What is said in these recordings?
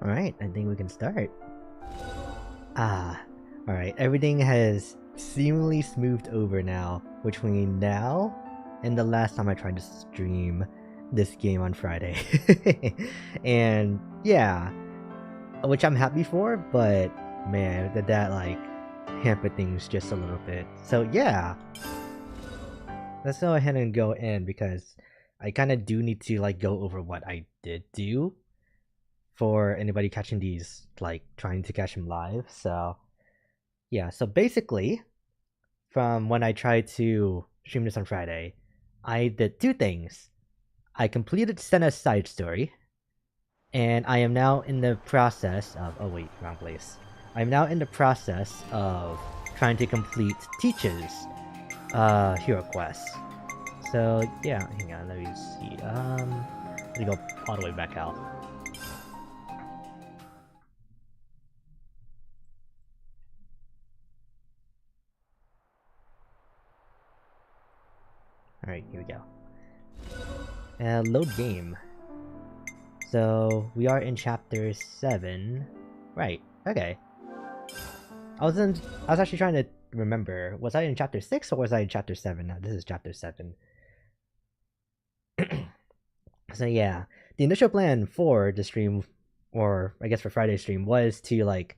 Alright, I think we can start. Alright, everything has seemingly smoothed over now, between now and the last time I tried to stream this game on Friday. And yeah, which I'm happy for, but man, that like hampered things just a little bit. So yeah, let's go ahead and go in because I kind of do need to like go over what I did do for anybody catching these, like trying to catch them live. So yeah, so basically, from when I tried to stream this on Friday, I did two things. I completed Senna's side story, and I am now in the process of. Oh wait, wrong place. I'm now in the process of trying to complete Teach's hero quest. So yeah, hang on, let me see. Let me go all the way back out. Alright, here we go. And load game. So we are in chapter 7. Right, okay. I was actually trying to remember, was I in chapter 6 or was I in chapter 7? No, this is chapter 7. So yeah, the initial plan for the stream, or I guess for Friday's stream, was to like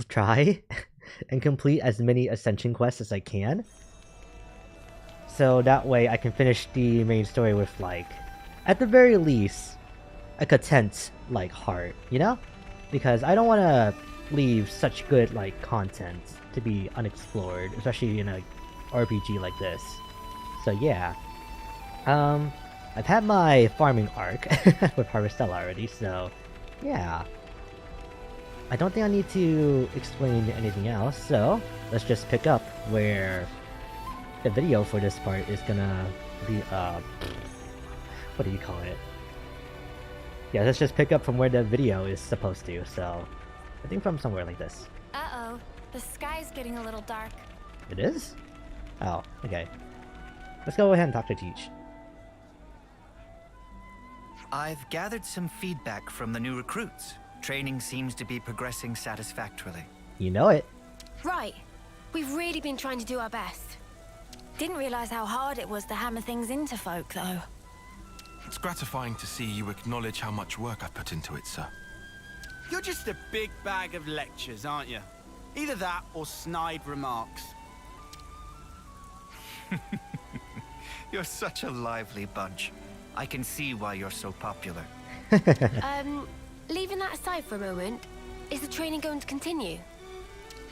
try and complete as many Ascension quests as I can. So that way I can finish the main story with like, at the very least, a content like heart, you know? Because I don't want to leave such good like content to be unexplored, especially in a RPG like this. So yeah, I've had my farming arc with Harvestella already, so yeah. I don't think I need to explain anything else, so let's just pick up where the video for this part is gonna be, what do you call it? Yeah, let's just pick up from where the video is supposed to, so I think from somewhere like this. Uh-oh, the sky's getting a little dark. It is? Oh, okay. Let's go ahead and talk to Teach. I've gathered some feedback from the new recruits. Training seems to be progressing satisfactorily. You know it. Right, we've really been trying to do our best. Didn't realize how hard it was to hammer things into folk, though. It's gratifying to see you acknowledge how much work I put into it, sir. You're just a big bag of lectures, aren't you? Either that or snide remarks. You're such a lively bunch. I can see why you're so popular. Leaving that aside for a moment, is the training going to continue?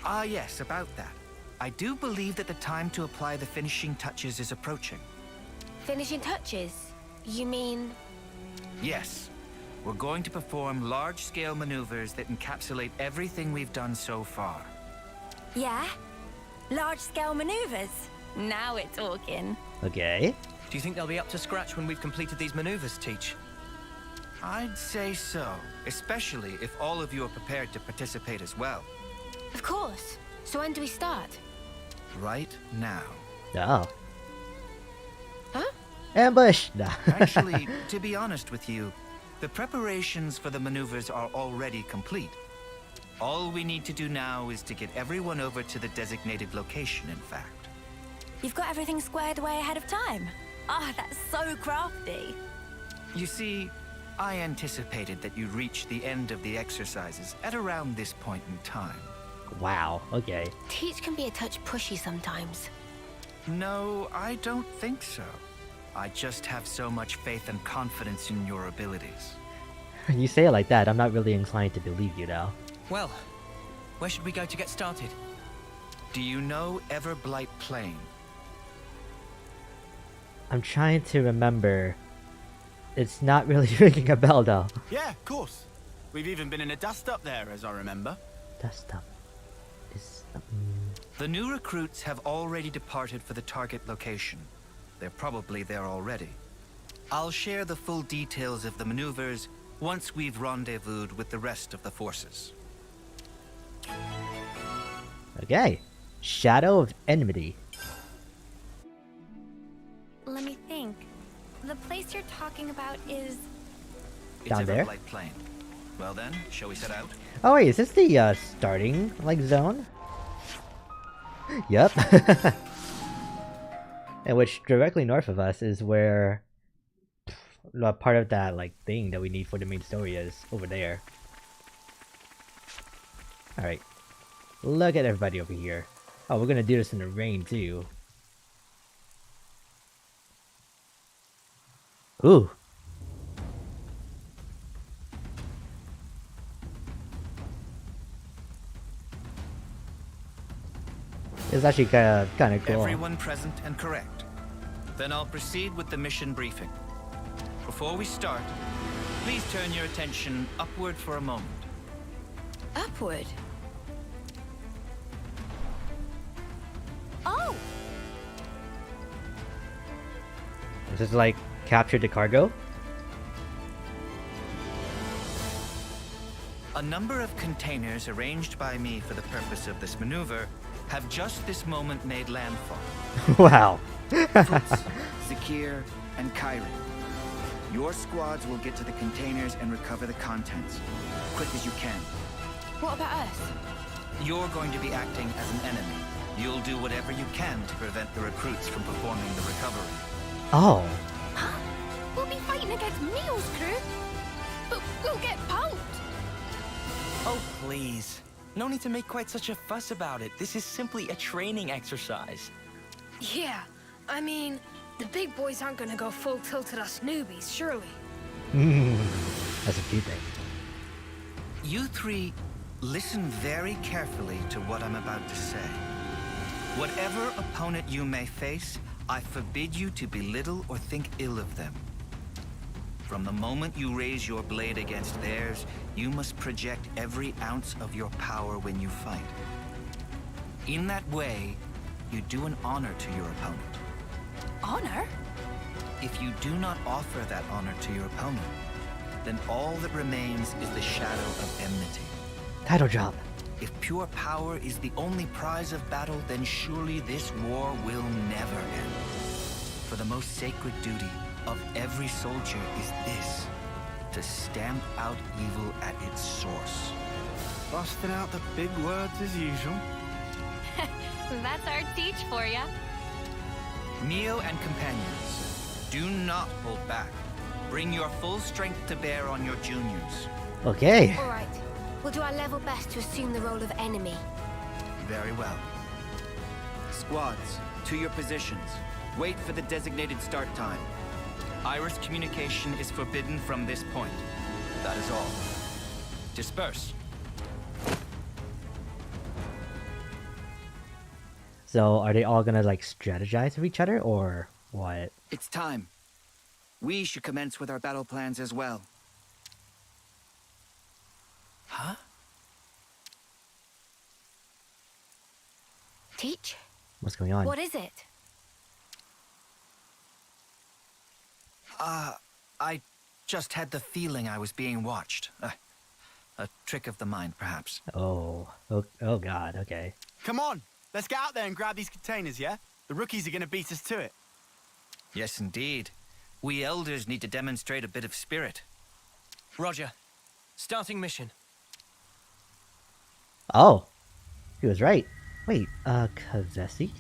Ah, yes, about that. I do believe that the time to apply the finishing touches is approaching. Finishing touches? You mean... Yes. We're going to perform large-scale maneuvers that encapsulate everything we've done so far. Yeah? Large-scale maneuvers? Now we're talking. Okay. Do you think they'll be up to scratch when we've completed these maneuvers, Teach? I'd say so, especially if all of you are prepared to participate as well. Of course. So when do we start? Right now. Oh. Huh? Ambush! No. Actually, to be honest with you, the preparations for the maneuvers are already complete. All we need to do now is to get everyone over to the designated location, in fact. You've got everything squared away ahead of time. Ah, that's so crafty. You see, I anticipated that you'd reach the end of the exercises at around this point in time. Wow, okay. Teach can be a touch pushy sometimes. No, I don't think so. I just have so much faith and confidence in your abilities. You say it like that, I'm not really inclined to believe you though. Well, where should we go to get started? Do you know Everblight Plain? I'm trying to remember. It's not really ringing a bell though. Yeah, of course. We've even been in a dust-up there, as I remember. Dust up. Is... The new recruits have already departed for the target location. They're probably there already. I'll share the full details of the maneuvers once we've rendezvoused with the rest of the forces. Okay. Shadow of Enmity. Let me think. The place you're talking about is... It's Down there? Everblight Plain. Well then, shall we set out? Oh wait, is this the starting like zone? Yep. And which directly north of us is where part of that like thing that we need for the main story is over there. All right, look at everybody over here. Oh, we're gonna do this in the rain too. Ooh. It's actually kind of cool. Everyone present and correct. Then I'll proceed with the mission briefing. Before we start, please turn your attention upward for a moment. Upward? Oh! This is like capture the cargo. A number of containers arranged by me for the purpose of this maneuver have just this moment made landfall. Wow. Fritz, Zakir, and Kyrie. Your squads will get to the containers and recover the contents. Quick as you can. What about us? You're going to be acting as an enemy. You'll do whatever you can to prevent the recruits from performing the recovery. Oh. Huh? We'll be fighting against Neil's crew? But we'll get pulped! Oh, please. No need to make quite such a fuss about it. This is simply a training exercise. Yeah, I mean, the big boys aren't gonna go full tilt at us newbies, surely. That's a cute thing. You three, listen very carefully to what I'm about to say. Whatever opponent you may face, I forbid you to belittle or think ill of them. From the moment you raise your blade against theirs, you must project every ounce of your power when you fight. In that way, you do an honor to your opponent. Honor? If you do not offer that honor to your opponent, then all that remains is the shadow of enmity. Title drop. If pure power is the only prize of battle, then surely this war will never end. For the most sacred duty of every soldier is this: to stamp out evil at its source. Busting out the big words as usual. That's our teach for ya. Neo and companions, do not hold back. Bring your full strength to bear on your juniors. Okay. All right. We'll do our level best to assume the role of enemy. Very well. Squads, to your positions. Wait for the designated start time. Iris communication is forbidden from this point. That is all. Disperse. So are they all gonna like strategize with each other or what? It's time. We should commence with our battle plans as well. Huh? Teach? What's going on? What is it? I just had the feeling I was being watched. A trick of the mind, perhaps. Oh god, okay. Come on, let's get out there and grab these containers, yeah? The rookies are gonna beat us to it. Yes, indeed. We elders need to demonstrate a bit of spirit. Roger. Starting mission. Oh. He was right. Wait, Kavesi?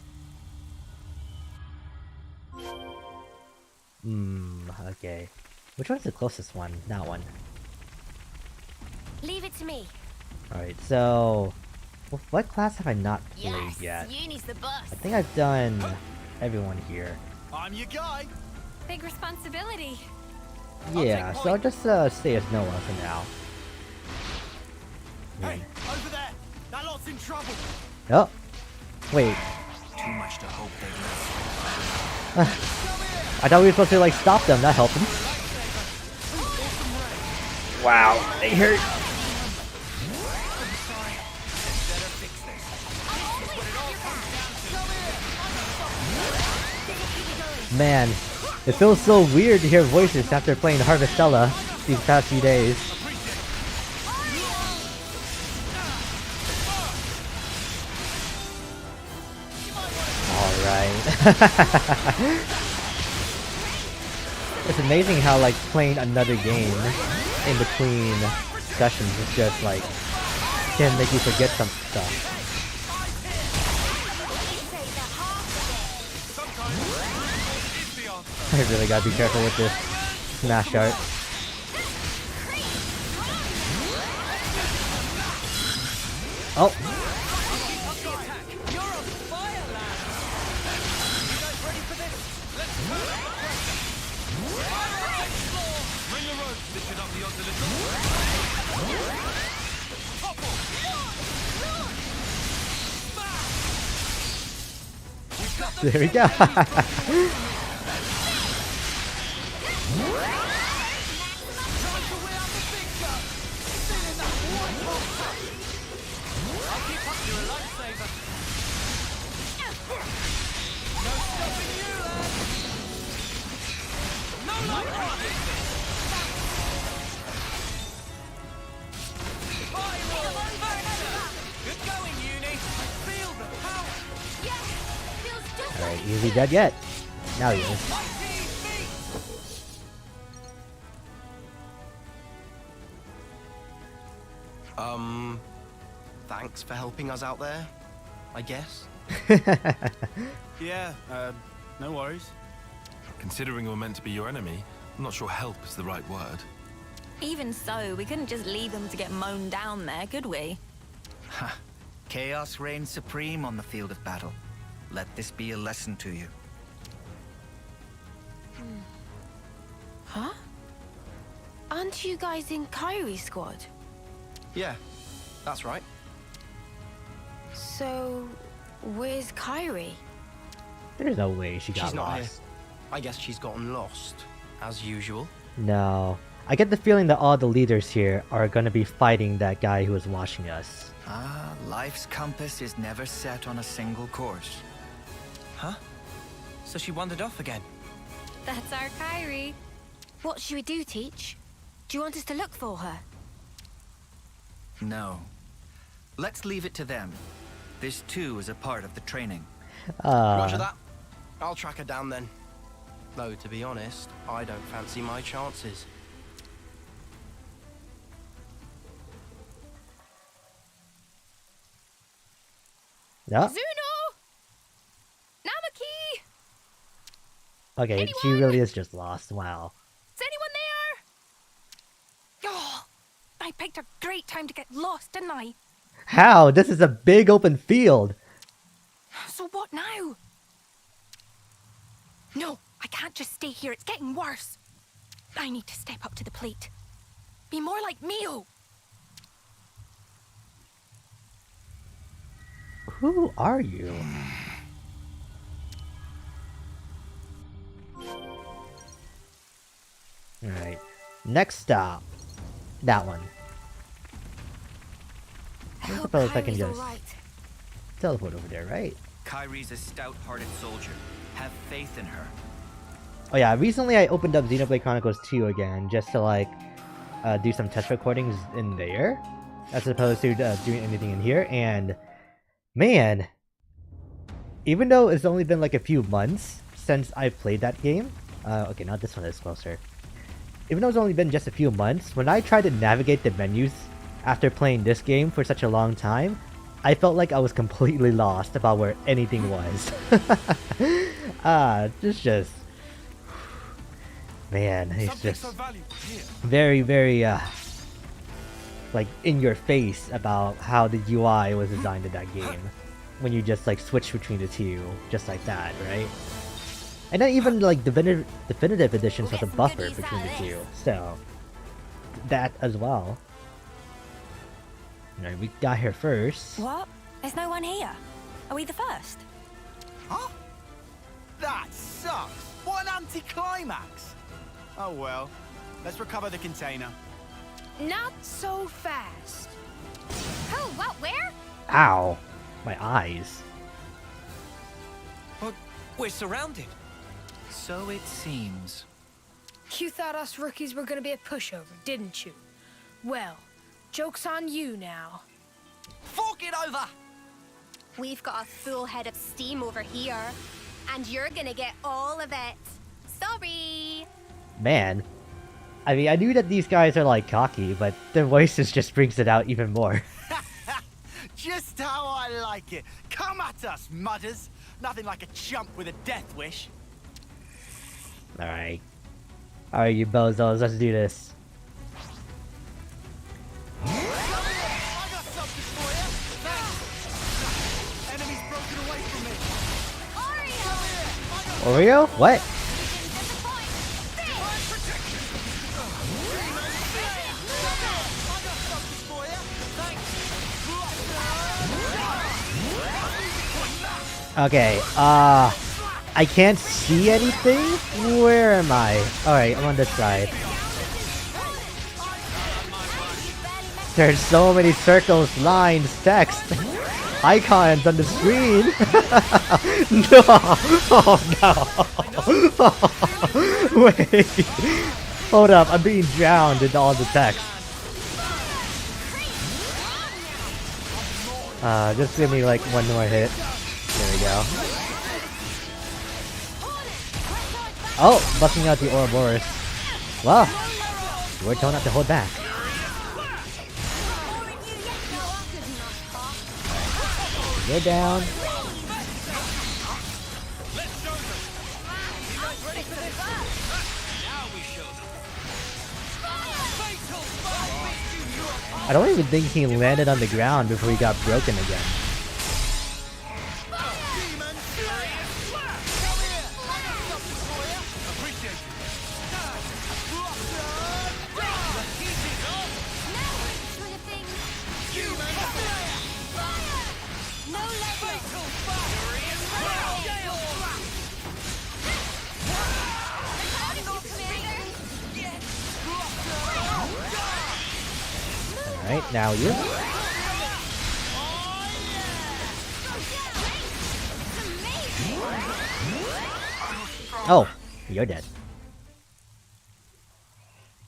Okay. Which one's the closest one? That one. Leave it to me. Alright, so... what class have I not played yet? Uni's the boss. I think I've done everyone here. I'm your guy. Big responsibility. Yeah, so I'll just stay as Noah for now. Hey, over there. That lot's in trouble. Oh! Wait, Too much to hope they I thought we were supposed to like stop them, that helped them. Wow, they hurt. Man, it feels so weird to hear voices after playing Harvestella these past few days. Alright. It's amazing how like playing another game in between sessions is just like can make you forget some stuff. I really gotta be careful with this smash art. Oh! There we go. Alright, is he dead yet? Now he is. Thanks for helping us out there, I guess. Yeah, no worries. Considering we're meant to be your enemy, I'm not sure help is the right word. Even so, we couldn't just leave them to get mown down there, could we? Ha! Chaos reigns supreme on the field of battle. Let this be a lesson to you. Huh? Aren't you guys in Kyrie's squad? Yeah, that's right. So, where's Kyrie? There's no way she got She's not here. lost. I guess she's gotten lost, as usual. No. I get the feeling that all the leaders here are gonna be fighting that guy who was watching us. Ah, life's compass is never set on a single course. Huh? So she wandered off again? That's our Kyrie. What should we do, Teach? Do you want us to look for her? No. Let's leave it to them. This too is a part of the training. Roger that. I'll track her down then. Though, to be honest, I don't fancy my chances. Yeah. Zuno! Namaki! Okay, she really is just lost. Wow. Is anyone there? Oh, I picked a great time to get lost, didn't I? How? This is a big open field. So what now? No, I can't just stay here. It's getting worse. I need to step up to the plate. Be more like Mio. Who are you? Alright. Next stop. That one. I suppose I can just teleport over there, right? Kyrie's a stout-hearted soldier. Have faith in her. Oh yeah, recently I opened up Xenoblade Chronicles 2 again, just to like do some test recordings in there, as opposed to doing anything in here, and man, even though it's only been like a few months since I played that game, okay, not this one is closer. Even though it's only been just a few months, when I tried to navigate the menus after playing this game for such a long time, I felt like I was completely lost about where anything was. Just... Man, it's just very, very, like, in your face about how the UI was designed in that game. When you just, like, switch between the two, just like that, right? And then even, like, definitive editions has a buffer between the two, so... That as well. Alright, we got here first. What? There's no one here. Are we the first? Huh? That sucks! What an anticlimax! Oh well, let's recover the container. Not so fast. Who? What? Where? Ow! My eyes. But we're surrounded. So it seems. You thought us rookies were gonna be a pushover, didn't you? Well, joke's on you now. Fork it over! We've got a full head of steam over here, and you're gonna get all of it. Sorry. Man. I mean, I knew that these guys are like cocky, but their voices just brings it out even more. Just how I like it. Come at us, mudders. Nothing like a chump with a death wish. Alright. Alright, you bozos, let's do this. I got something for you. Thanks. Enemy's broken away from me. Oreo? What? Okay, I can't see anything? Where am I? Alright, I'm on this side. There's so many circles, lines, text, icons on the screen! No! Oh no! Wait! Hold up, I'm being drowned in all the text. Just give me like one more hit. There we go. Oh! Busting out the Ouroboros. Wow! We're told not to hold back. Go down. I don't even think he landed on the ground before he got broken again. Alright, now you. Oh, you're dead.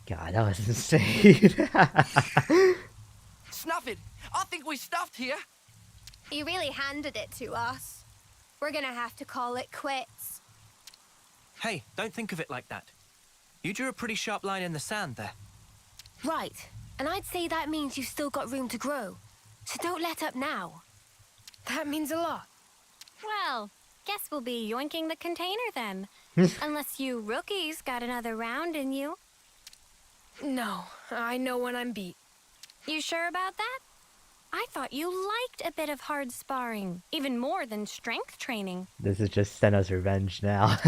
God, that was insane. Snuff it. I think we stuffed here. You really handed it to us. We're gonna have to call it quits. Hey, don't think of it like that. You drew a pretty sharp line in the sand there. Right. And I'd say that means you've still got room to grow. So don't let up now. That means a lot. Well, guess we'll be yoinking the container then. Unless you rookies got another round in you. No, I know when I'm beat. You sure about that? I thought you liked a bit of hard sparring, even more than strength training. This is just Senna's revenge now.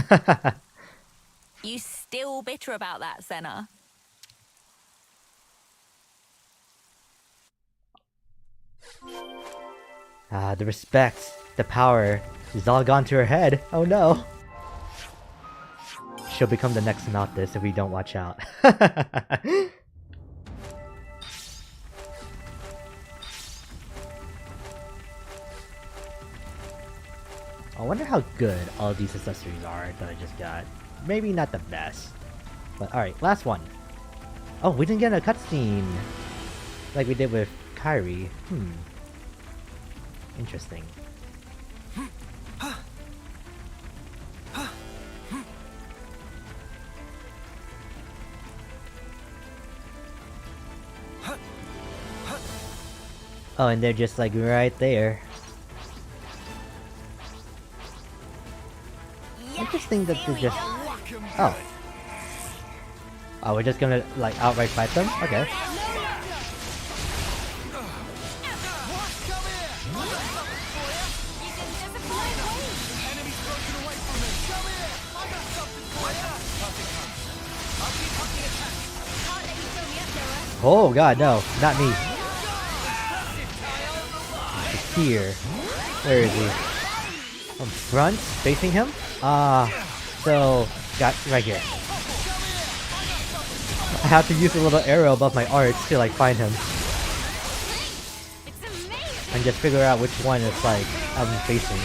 You still bitter about that, Senna? The respect, the power, is all gone to her head. Oh no. She'll become the next Noctis if we don't watch out. I wonder how good all these accessories are that I just got. Maybe not the best. But alright, last one. Oh, we didn't get a cutscene like we did with Kairi. Interesting. Oh, and they're just like right there. Interesting that they're just... Oh. Oh, we're just gonna like outright fight them? Okay. Oh god, no, not me. Here. Where is he? On front? Facing him? So... got right here. I have to use a little arrow above my arch to like find him. And just figure out which one is like I'm facing.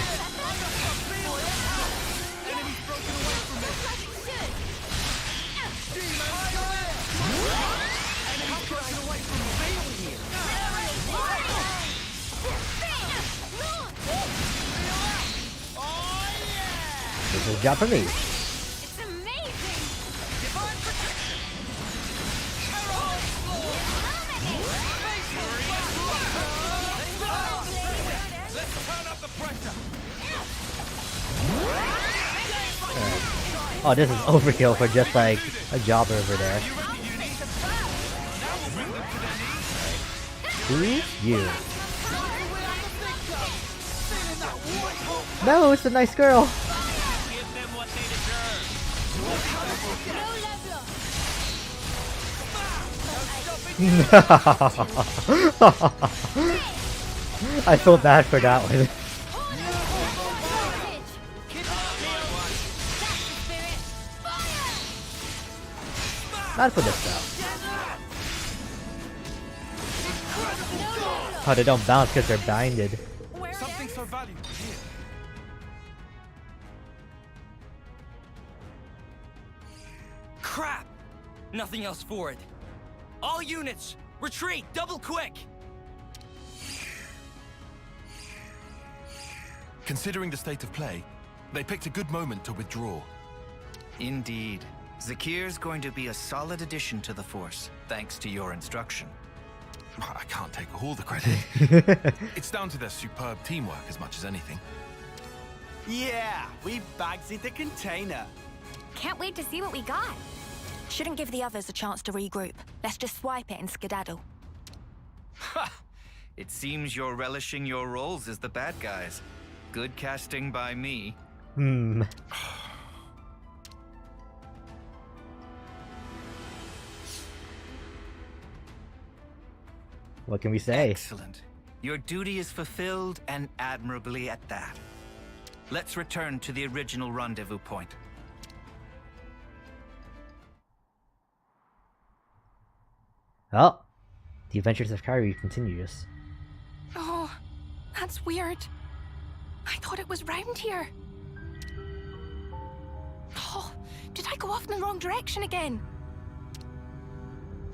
This is a job for me. Oh, this is overkill for just like a jobber over there. Who's you? No, it's a nice girl. I feel bad for that one. Not for this stuff. Oh, they don't bounce because they're binded. Something so valuable here. Crap! Nothing else for it. All units, retreat, double quick! Considering the state of play, they picked a good moment to withdraw. Indeed. Zakir's going to be a solid addition to the Force, thanks to your instruction. I can't take all the credit. It's down to their superb teamwork as much as anything. Yeah, we backseat the container. Can't wait to see what we got. Shouldn't give the others a chance to regroup. Let's just swipe it and skedaddle. Ha! It seems you're relishing your roles as the bad guys. Good casting by me. What can we say? Excellent. Your duty is fulfilled, and admirably at that. Let's return to the original rendezvous point. Oh, the adventures of Kairi continues. Oh, that's weird. I thought it was round here. Oh, did I go off in the wrong direction again?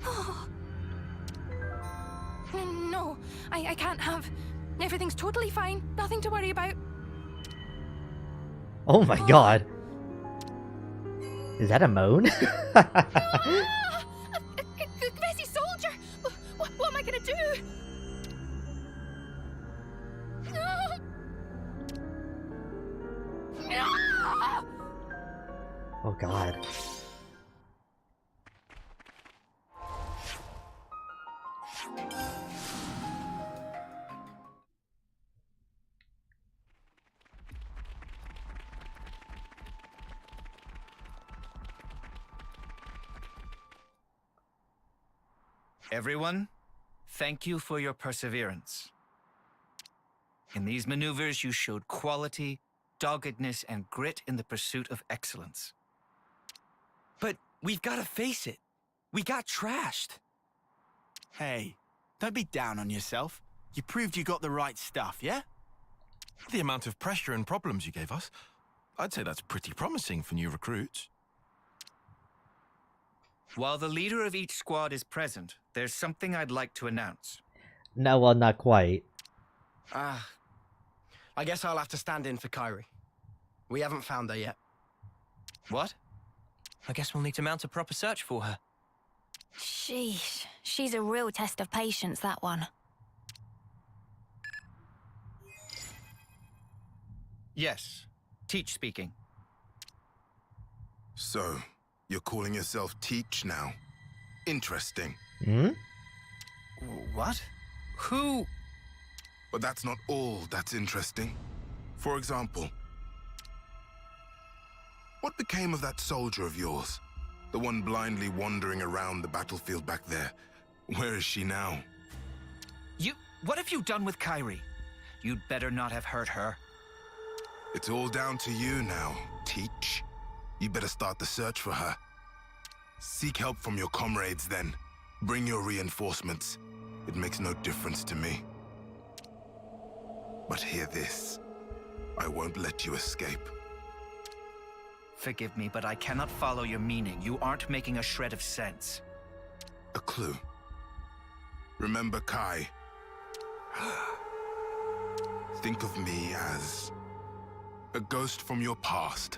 Oh. No, I can't have. Everything's totally fine. Nothing to worry about. Oh my god. Is that a moan? Messy soldier! What am I gonna do? No! Oh god. Everyone, thank you for your perseverance. In these maneuvers, you showed quality, doggedness, and grit in the pursuit of excellence. But we've got to face it. We got trashed. Hey, don't be down on yourself. You proved you got the right stuff, yeah? The amount of pressure and problems you gave us, I'd say that's pretty promising for new recruits. While the leader of each squad is present, there's something I'd like to announce. No, well, not quite. I guess I'll have to stand in for Kairi. We haven't found her yet. What? I guess we'll need to mount a proper search for her. Sheesh. She's a real test of patience, that one. Yes. Teach speaking. So, you're calling yourself Teach now? Interesting. Hmm? What? Who? But that's not all that's interesting. For example, what became of that soldier of yours? The one blindly wandering around the battlefield back there. Where is she now? What have you done with Kairi? You'd better not have hurt her. It's all down to you now, Teach. You better start the search for her. Seek help from your comrades then. Bring your reinforcements. It makes no difference to me. But hear this. I won't let you escape. Forgive me, but I cannot follow your meaning. You aren't making a shred of sense. A clue. Remember Kai. Think of me as a ghost from your past.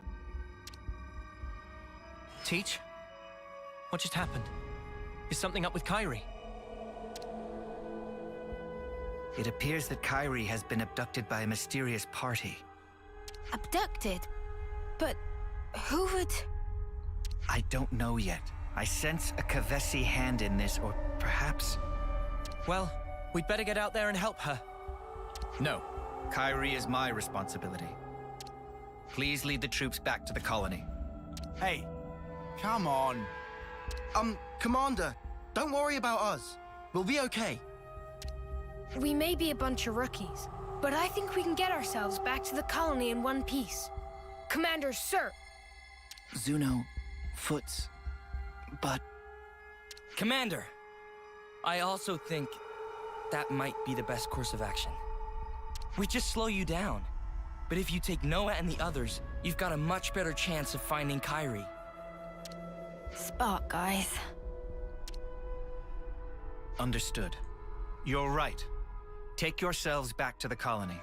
Teach? What just happened? Is something up with Kairi? It appears that Kairi has been abducted by a mysterious party. Abducted? But who would... I don't know yet. I sense a Kavesi hand in this, or perhaps... Well, we'd better get out there and help her. No. Kyrie is my responsibility. Please lead the troops back to the colony. Hey, come on. Commander, don't worry about us. We'll be okay. We may be a bunch of rookies, but I think we can get ourselves back to the colony in one piece. Commander, sir! Zuno, Foots, but... Commander, I also think that might be the best course of action. We just slow you down. But if you take Noah and the others, you've got a much better chance of finding Kyrie. Spark, guys. Understood. You're right. Take yourselves back to the colony.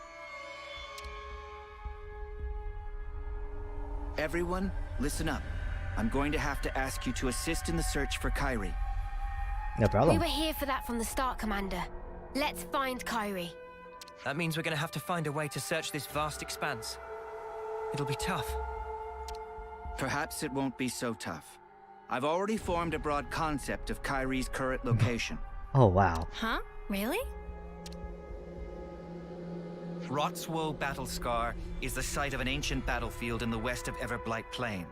Everyone, listen up. I'm going to have to ask you to assist in the search for Kyrie. No problem. We were here for that from the start, Commander. Let's find Kyrie. That means we're gonna have to find a way to search this vast expanse. It'll be tough. Perhaps it won't be so tough. I've already formed a broad concept of Kyrie's current location. Oh, wow. Huh? Really? Rotswoe Battle Scar is the site of an ancient battlefield in the west of Everblight Plain.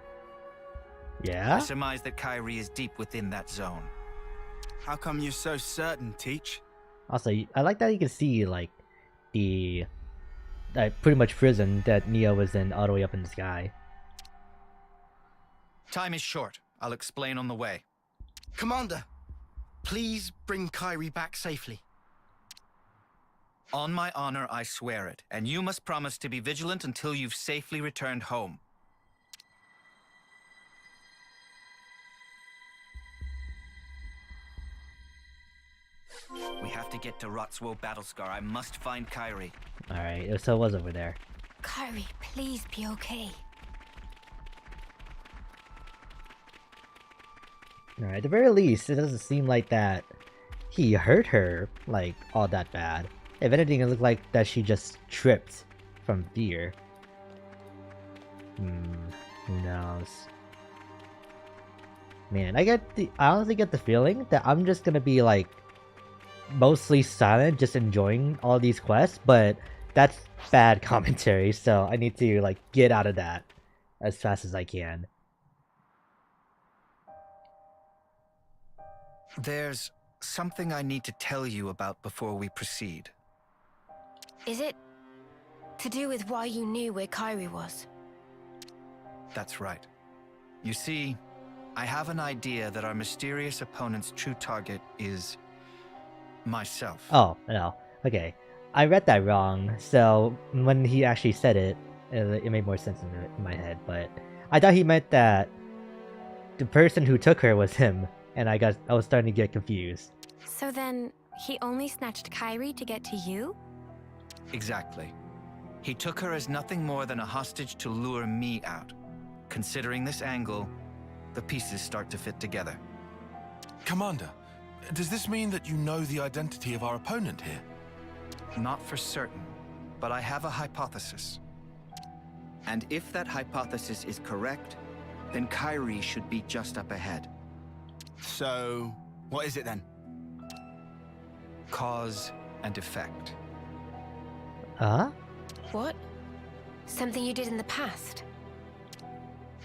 Yeah? I surmise that Kyrie is deep within that zone. How come you're so certain, Teach? Also, I like that you can see, like, the pretty much prison that Neo was in all the way up in the sky. Time is short. I'll explain on the way. Commander, please bring Kyrie back safely. On my honor, I swear it, and you must promise to be vigilant until you've safely returned home. We have to get to Rotswoe Battlescar. I must find Kyrie. Alright, so it was over there. Kyrie, please be okay. Alright, at the very least, it doesn't seem like that he hurt her, like, all that bad. If anything, it looked like that she just tripped from fear. Who knows? Man, I honestly get the feeling that I'm just gonna be, like, mostly silent, just enjoying all these quests, but that's bad commentary, so I need to, like, get out of that as fast as I can. There's something I need to tell you about before we proceed. Is it to do with why you knew where Kyrie was? That's right. You see, I have an idea that our mysterious opponent's true target is myself. Oh, no. Okay. I read that wrong, so when he actually said it, it made more sense in my head, but I thought he meant that the person who took her was him, and I was starting to get confused. So then, he only snatched Kyrie to get to you? Exactly. He took her as nothing more than a hostage to lure me out. Considering this angle, the pieces start to fit together. Commander, does this mean that you know the identity of our opponent here? Not for certain, but I have a hypothesis. And if that hypothesis is correct, then Kyrie should be just up ahead. So, what is it then? Cause and effect. What? Something you did in the past?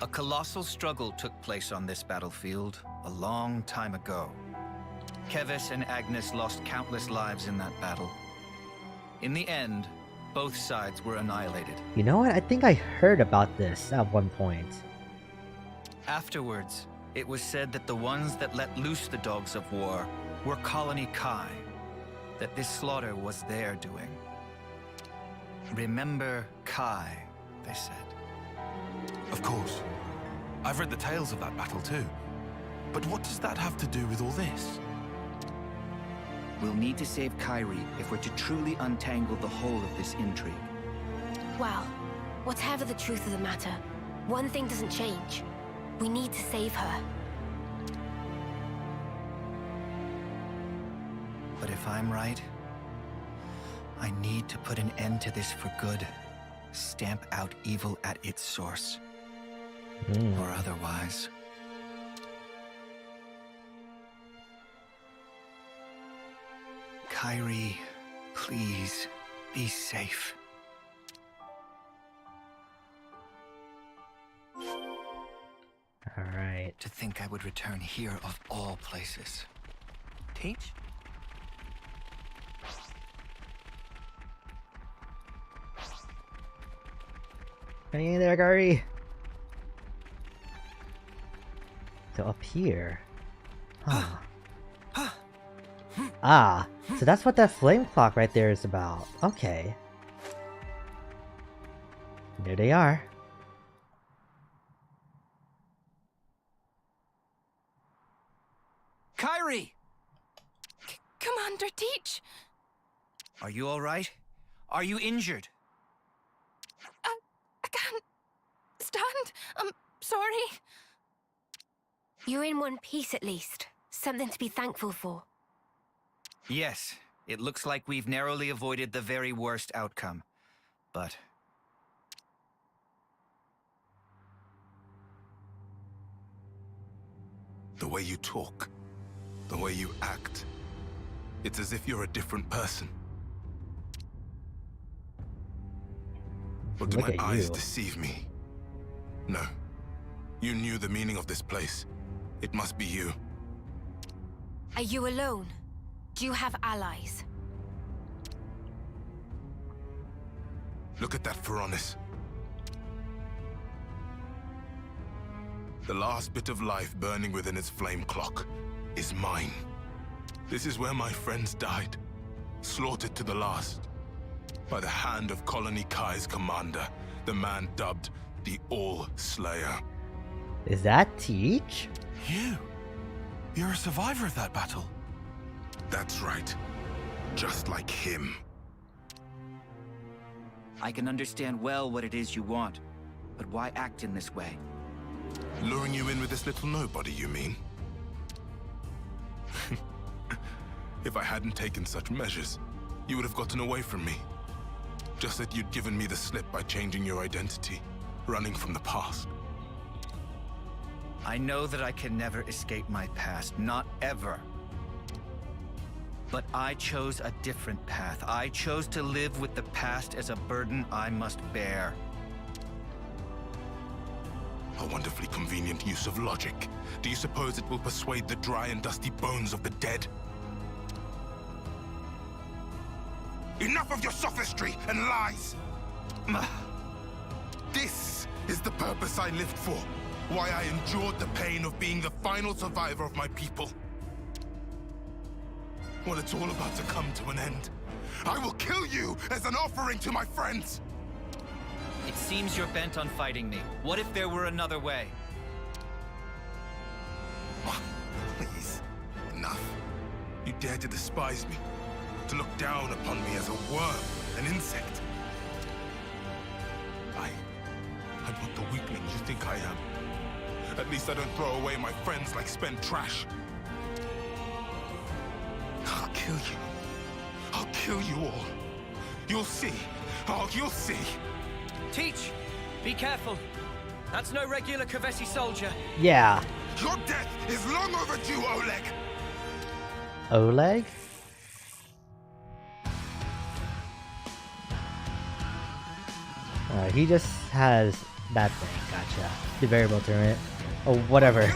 A colossal struggle took place on this battlefield a long time ago. Keves and Agnes lost countless lives in that battle. In the end, both sides were annihilated. You know what? I think I heard about this at one point. Afterwards, it was said that the ones that let loose the dogs of war were Colony Kai, that this slaughter was their doing. Remember Kai, they said. Of course. I've read the tales of that battle too. But what does that have to do with all this? We'll need to save Kyrie if we're to truly untangle the whole of this intrigue. Well, whatever the truth of the matter, one thing doesn't change. We need to save her. But if I'm right, I need to put an end to this for good. Stamp out evil at its source. Or otherwise, Kairi, please, be safe. Alright. To think I would return here of all places. Teach? Hang in there, Gary. So up here. Huh. Ah, so that's what that flame clock right there is about. Okay. There they are. Kairi! Commander Teach! Are you alright? Are you injured? I can't stand. I'm sorry. You're in one piece at least. Something to be thankful for. Yes, it looks like we've narrowly avoided the very worst outcome. But... The way you talk, the way you act, it's as if you're a different person. Or do my eyes deceive me? No. You knew the meaning of this place. It must be you. Are you alone? Do you have allies? Look at that Pharaonis. The last bit of life burning within its flame clock is mine. This is where my friends died, slaughtered to the last, by the hand of Colony Kai's commander, the man dubbed the All-Slayer. Is that Teach? You're a survivor of that battle. That's right. Just like him. I can understand well what it is you want, but why act in this way? Luring you in with this little nobody, you mean? If I hadn't taken such measures, you would have gotten away from me. Just that you'd given me the slip by changing your identity, running from the past. I know that I can never escape my past, not ever. But I chose a different path. I chose to live with the past as a burden I must bear. A wonderfully convenient use of logic. Do you suppose it will persuade the dry and dusty bones of the dead? Enough of your sophistry and lies! This is the purpose I lived for. Why I endured the pain of being the final survivor of my people. Well, it's all about to come to an end. I will kill you as an offering to my friends! It seems you're bent on fighting me. What if there were another way? Please, enough. You dare to despise me, to look down upon me as a worm, an insect. I'm not the weakling you think I am. At least I don't throw away my friends like spent trash. I'll kill you. I'll kill you all. You'll see. Oh, you'll see. Teach! Be careful. That's no regular Kavesi soldier. Yeah. Your death is long overdue, Oleg. Oleg? He just has that thing. Gotcha. The variable turret. Oh, whatever.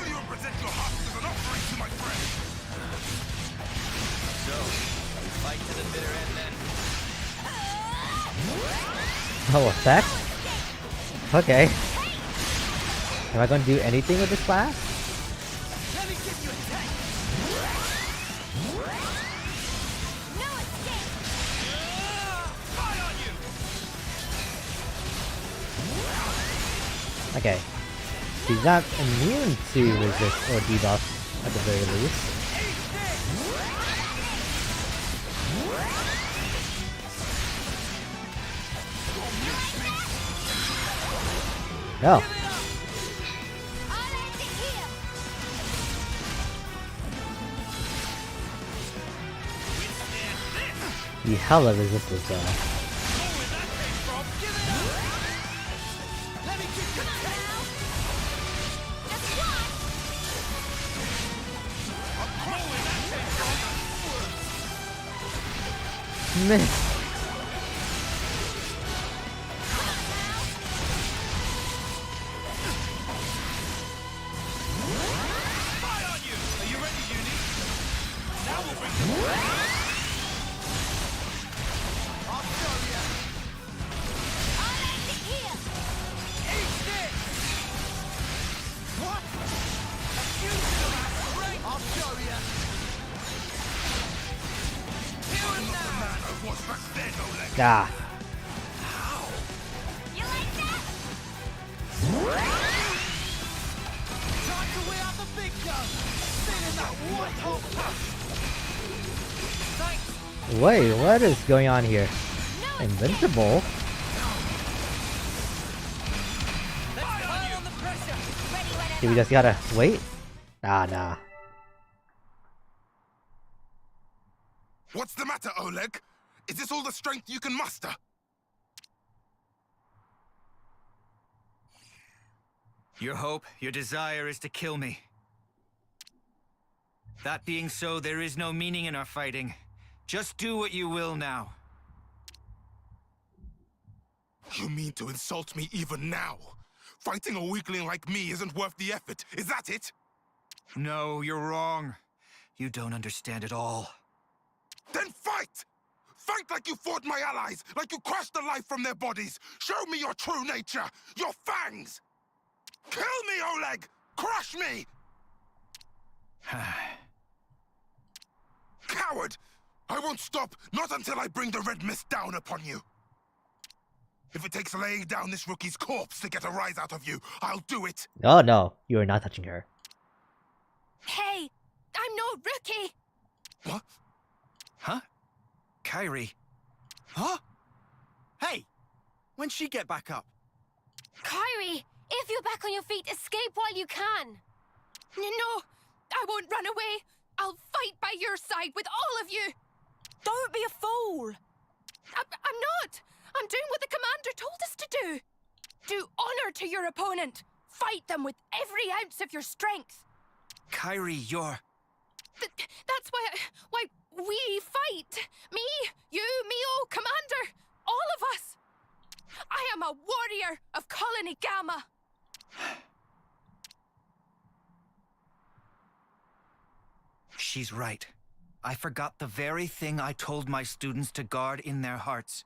Oh, effect? Okay. Am I going to do anything with this class? Let me give you a taste. No escape. Fire on you. Okay. He's not immune to resist or debuff at the very least. No. The hell of resistance though. Miss. Ah. You like that? Time to wear out the big gun. Feeling that white hot puff. Wait, what is going on here? Invincible? Do we just gotta wait? Ah, nah. What's the matter, Oleg? Is this all the strength you can muster? Your hope, your desire is to kill me. That being so, there is no meaning in our fighting. Just do what you will now. You mean to insult me even now? Fighting a weakling like me isn't worth the effort, is that it? No, you're wrong. You don't understand at all. Then fight! Fight like you fought my allies, like you crushed the life from their bodies! Show me your true nature, your fangs! Kill me, Oleg! Crush me! Coward! I won't stop, not until I bring the red mist down upon you. If it takes laying down this rookie's corpse to get a rise out of you, I'll do it! Oh no, you are not touching her. Hey, I'm no rookie! What? Huh? Kairi. Huh? Hey, when'd she get back up? Kairi, if you're back on your feet, escape while you can. No, I won't run away. I'll fight by your side with all of you. Don't be a fool. I'm not. I'm doing what the commander told us to do. Do honor to your opponent. Fight them with every ounce of your strength. Kairi, you're... That's why we fight. Me, you, Mio, Commander, all of us. I am a warrior of Colony Gamma. She's right. I forgot the very thing I told my students to guard in their hearts.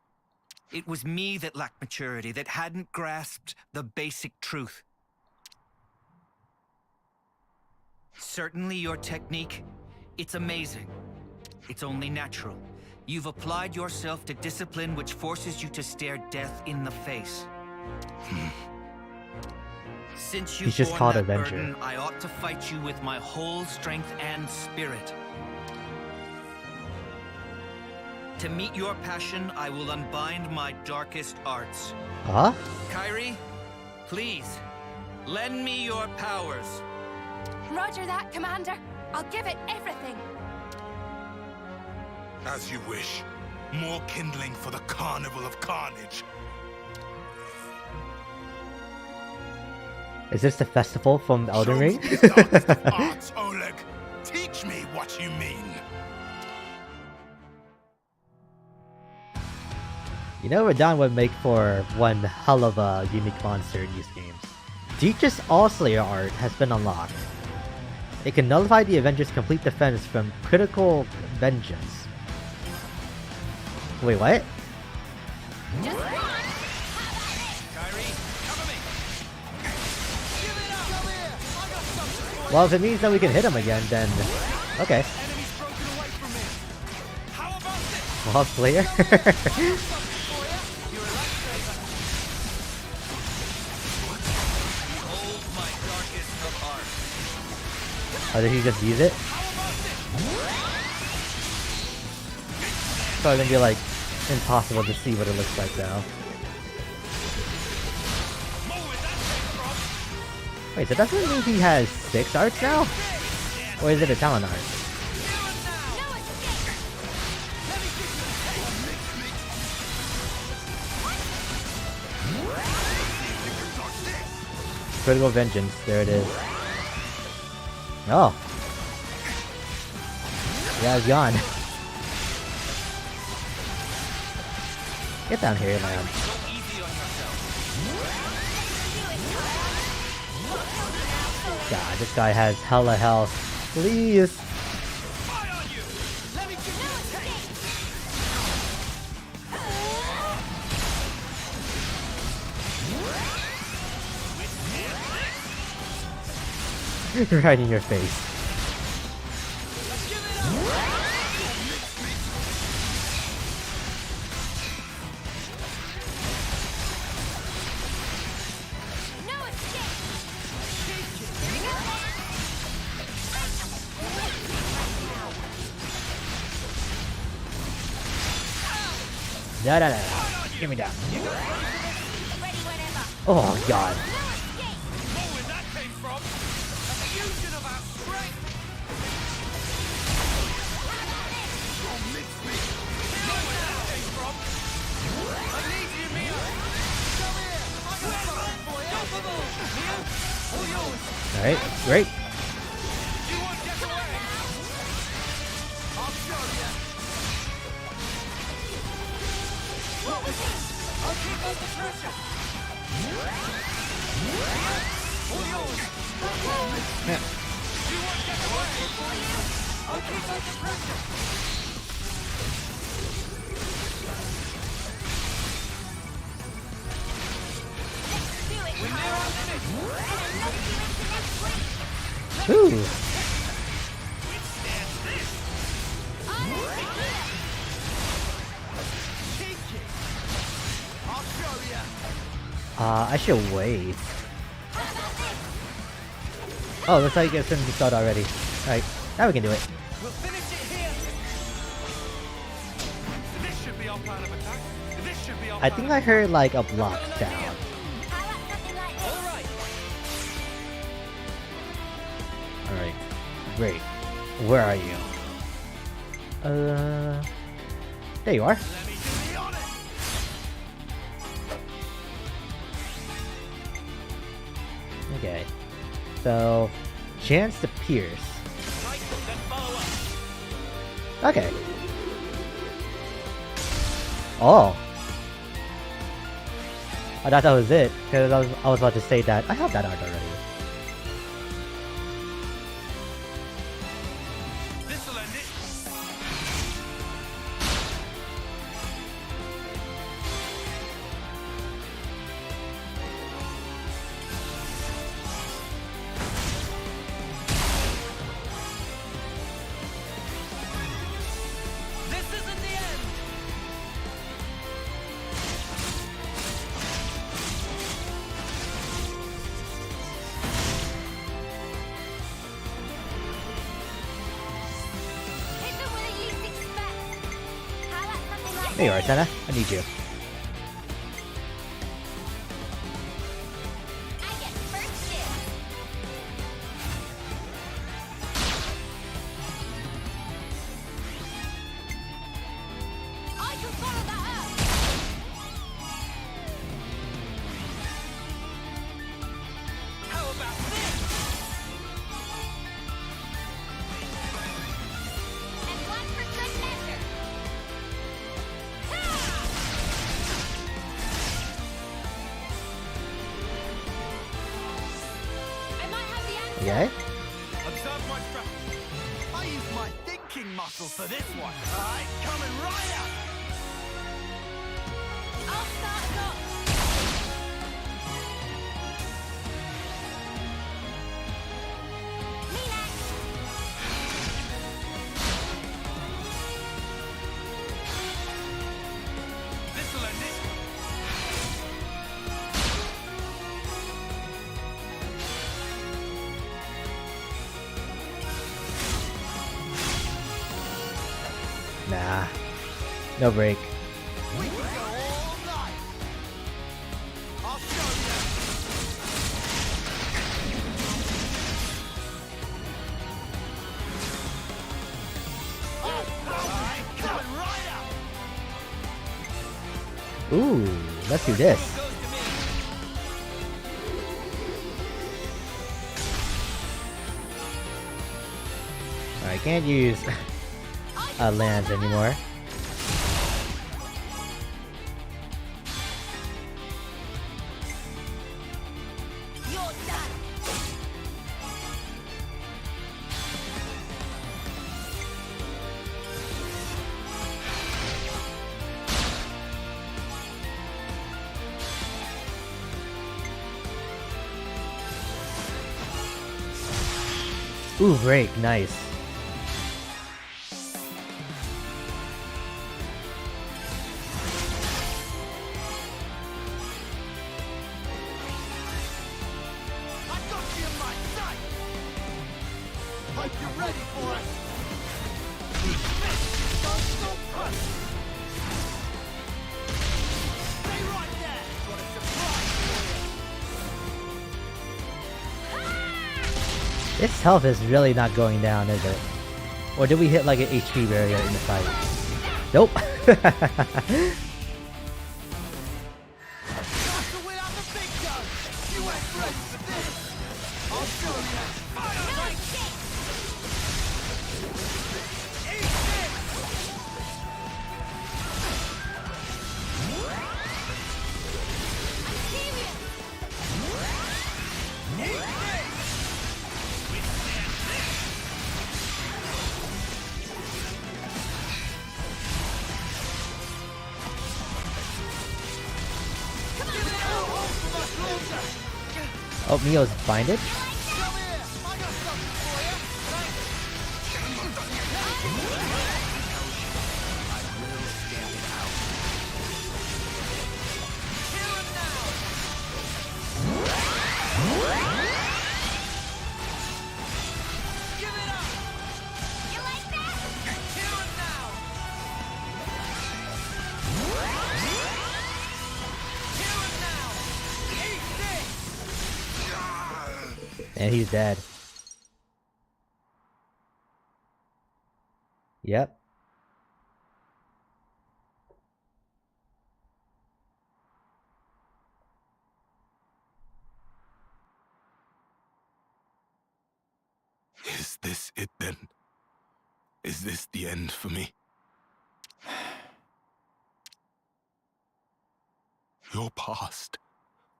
It was me that lacked maturity, that hadn't grasped the basic truth. Certainly your technique, it's amazing. It's only natural. You've applied yourself to discipline which forces you to stare death in the face. Since you've just borne called that Avenger. burden, I ought to fight you with my whole strength and spirit. To meet your passion, I will unbind my darkest arts. Huh? Kairi, please, lend me your powers. Roger that, Commander. I'll give it everything. As you wish. More kindling for the Carnival of Carnage. Is this the festival from Elden Ring? Show me the darkest of arts, Oleg. Teach me what you mean. You know, Radon would make for one hell of a unique monster in these games. Dietrich's All-Slayer art has been unlocked. It can nullify the Avenger's complete defense from critical vengeance. Wait, what? Well, if it means that we can hit him again, then... okay. Well, Slayer? Oh, did he just use it? It's probably gonna be like impossible to see what it looks like now. Wait, so that doesn't mean he has 6 arts now? Or is it a talent art? Critical Vengeance, there it is. Oh. Yeah, it's gone. Get down here, man. God, this guy has hella health. Please. Right in your face. Da da da. Give me that. Oh god. Alright, great. Yeah. Ooh. I should wait. Oh, looks like you get some start already. Alright, now we can do it. We'll finish it here. This should be our plan of attack. This should be our I think I heard like a block down. Alright, great. Where are you? There you are. Okay. So, chance to pierce. Okay. Oh. I thought that was it, because I was about to say that I have that art already. There you are, Senna. I need you. Okay. Observe my strategy. I use my thinking muscle for this one. Alright, coming right up. I'll start it off. Me next. This'll end it. Nah. No break. We can go all night. I'll show you. Alright, coming right up. Ooh, let's do this. I can't use lands anymore. Ooh, break, nice. Hope you're ready for it. Stay right there. Got a surprise for you. Its health is really not going down, is it? Or did we hit like an HP barrier in the fight? Nope. Oh, Mio's binded? And he's dead. Yep. Is this it then? Is this the end for me? Your past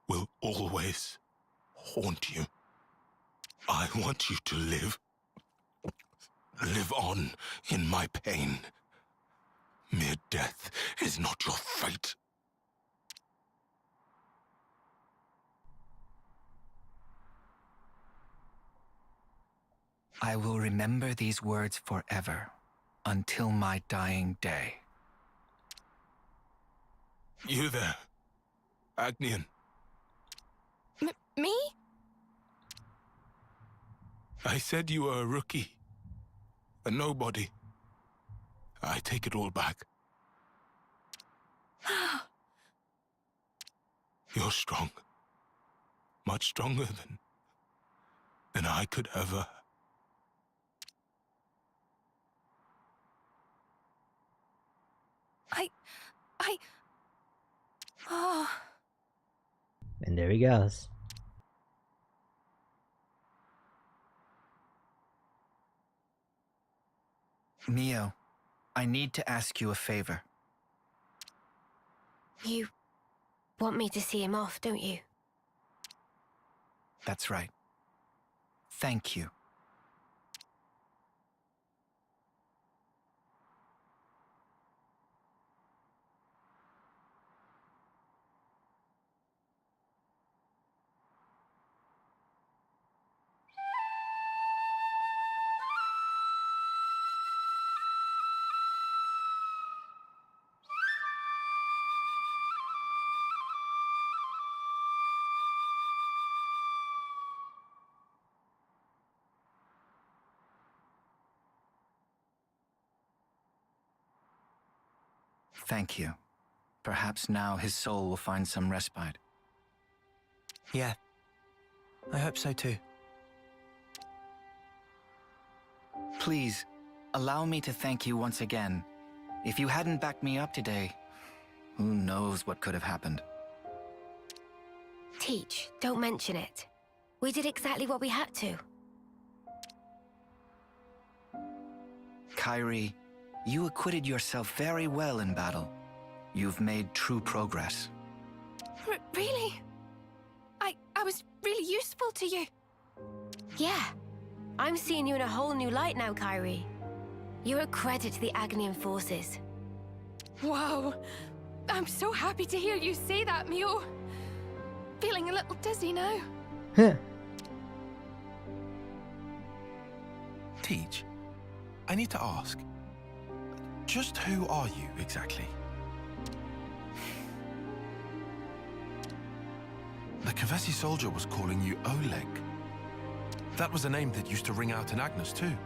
will always haunt you. I want you to live on in my pain. Mere death is not your fate. I will remember these words forever, until my dying day. You there, Agnian. Me? I said you were a rookie. A nobody. I take it all back. You're strong. Much stronger than I could ever. Oh. And there he goes. Mio, I need to ask you a favor. You want me to see him off, don't you? That's right. Thank you. Thank you. Perhaps now his soul will find some respite. Yeah, I hope so too. Please, allow me to thank you once again. If you hadn't backed me up today, who knows what could have happened. Teach, don't mention it. We did exactly what we had to. Kairi, you acquitted yourself very well in battle. You've made true progress. Really? I was really useful to you. Yeah. I'm seeing you in a whole new light now, Kairi. You're a credit to the Agnian forces. Wow. I'm so happy to hear you say that, Mio. Feeling a little dizzy now. Teach, I need to ask, just who are you exactly? The Kavesi soldier was calling you Oleg. That was a name that used to ring out in Agnes too.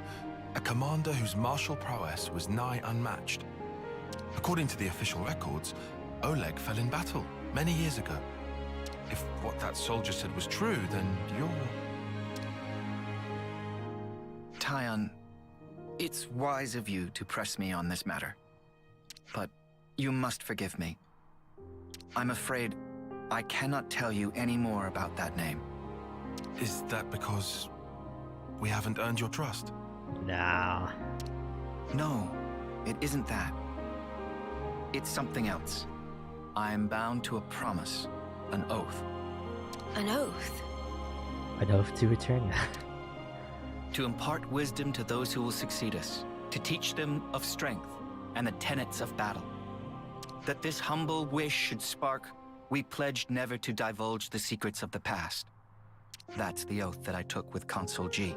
A commander whose martial prowess was nigh unmatched. According to the official records, Oleg fell in battle many years ago. If what that soldier said was true, then you're... Tyon, it's wise of you to press me on this matter. But you must forgive me. I'm afraid I cannot tell you any more about that name. Is that because we haven't earned your trust? Nah. No, it isn't that. It's something else. I'm bound to a promise, an oath. An oath? An oath to return. To impart wisdom to those who will succeed us, to teach them of strength and the tenets of battle. That this humble wish should spark, we pledged never to divulge the secrets of the past. That's the oath that I took with Consul G.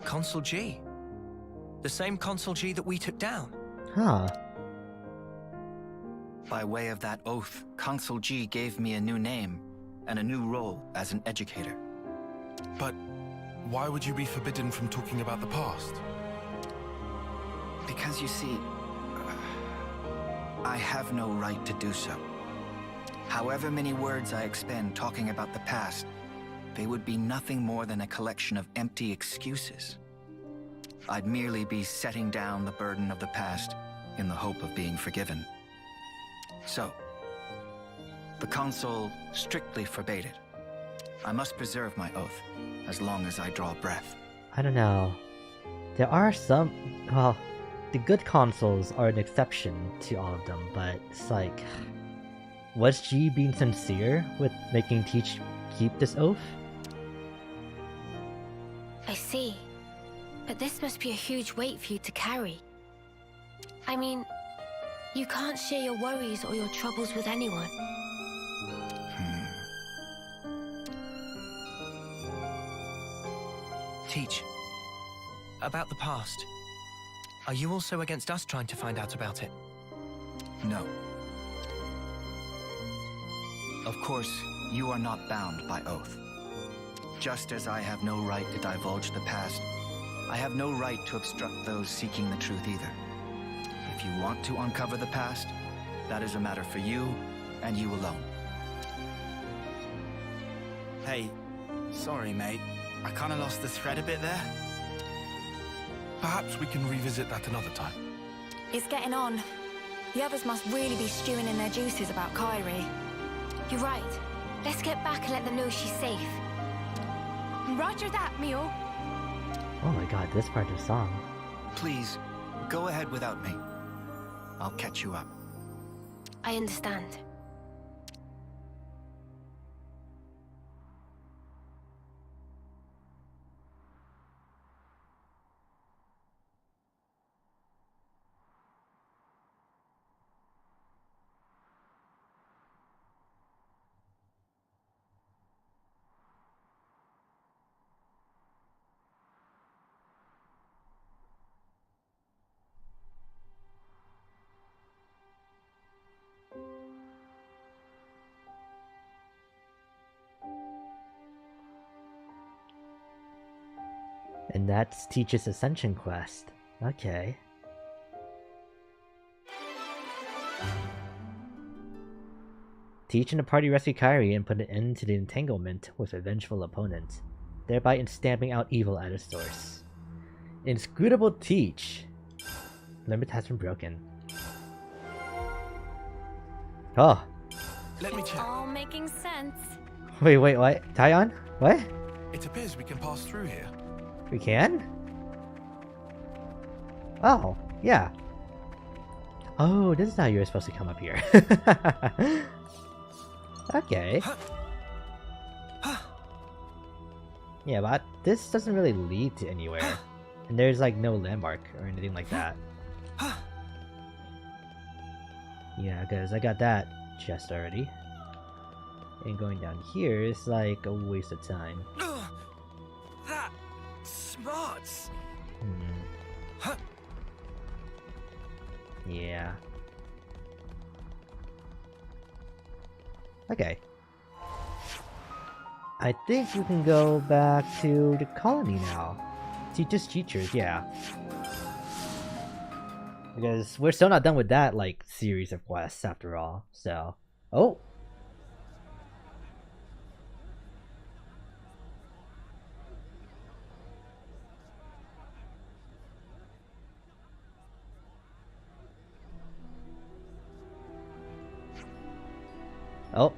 Consul G? The same Consul G that we took down? Huh. By way of that oath, Consul G gave me a new name and a new role as an educator. But why would you be forbidden from talking about the past? Because you see, I have no right to do so. However many words I expend talking about the past, they would be nothing more than a collection of empty excuses. I'd merely be setting down the burden of the past in the hope of being forgiven. So, the Consul strictly forbade it. I must preserve my oath, as long as I draw breath. I don't know. There are some... Well, the good consuls are an exception to all of them, but it's like... Was G being sincere with making Teach keep this oath? I see. But this must be a huge weight for you to carry. I mean, you can't share your worries or your troubles with anyone. Teach, about the past. Are you also against us trying to find out about it? No. Of course, you are not bound by oath. Just as I have no right to divulge the past, I have no right to obstruct those seeking the truth either. If you want to uncover the past, that is a matter for you and you alone. Hey, sorry mate. I kinda lost the thread a bit there. Perhaps we can revisit that another time. It's getting on. The others must really be stewing in their juices about Kyrie. You're right. Let's get back and let them know she's safe. Roger that, Mio. Oh my god, this part of the song. Please, go ahead without me. I'll catch you up. I understand. And that's Teach's Ascension quest. Okay. Teach and the party rescue Kyrie and put an end to the entanglement with a vengeful opponent, thereby stamping out evil at its source. Inscrutable Teach! Limit has been broken. Oh! Let me check. All making sense. Wait, what? Tyon? What? It appears we can pass through here. We can? Oh, yeah. Oh, this is how you're supposed to come up here. Okay. Yeah, but this doesn't really lead to anywhere. And there's like no landmark or anything like that. Yeah, because I got that chest already. And going down here is like a waste of time. That smarts. Yeah. Okay. I think we can go back to the colony now. Teachers, teachers, yeah. Because we're still not done with that, like, series of quests after all, so... Oh! Oh.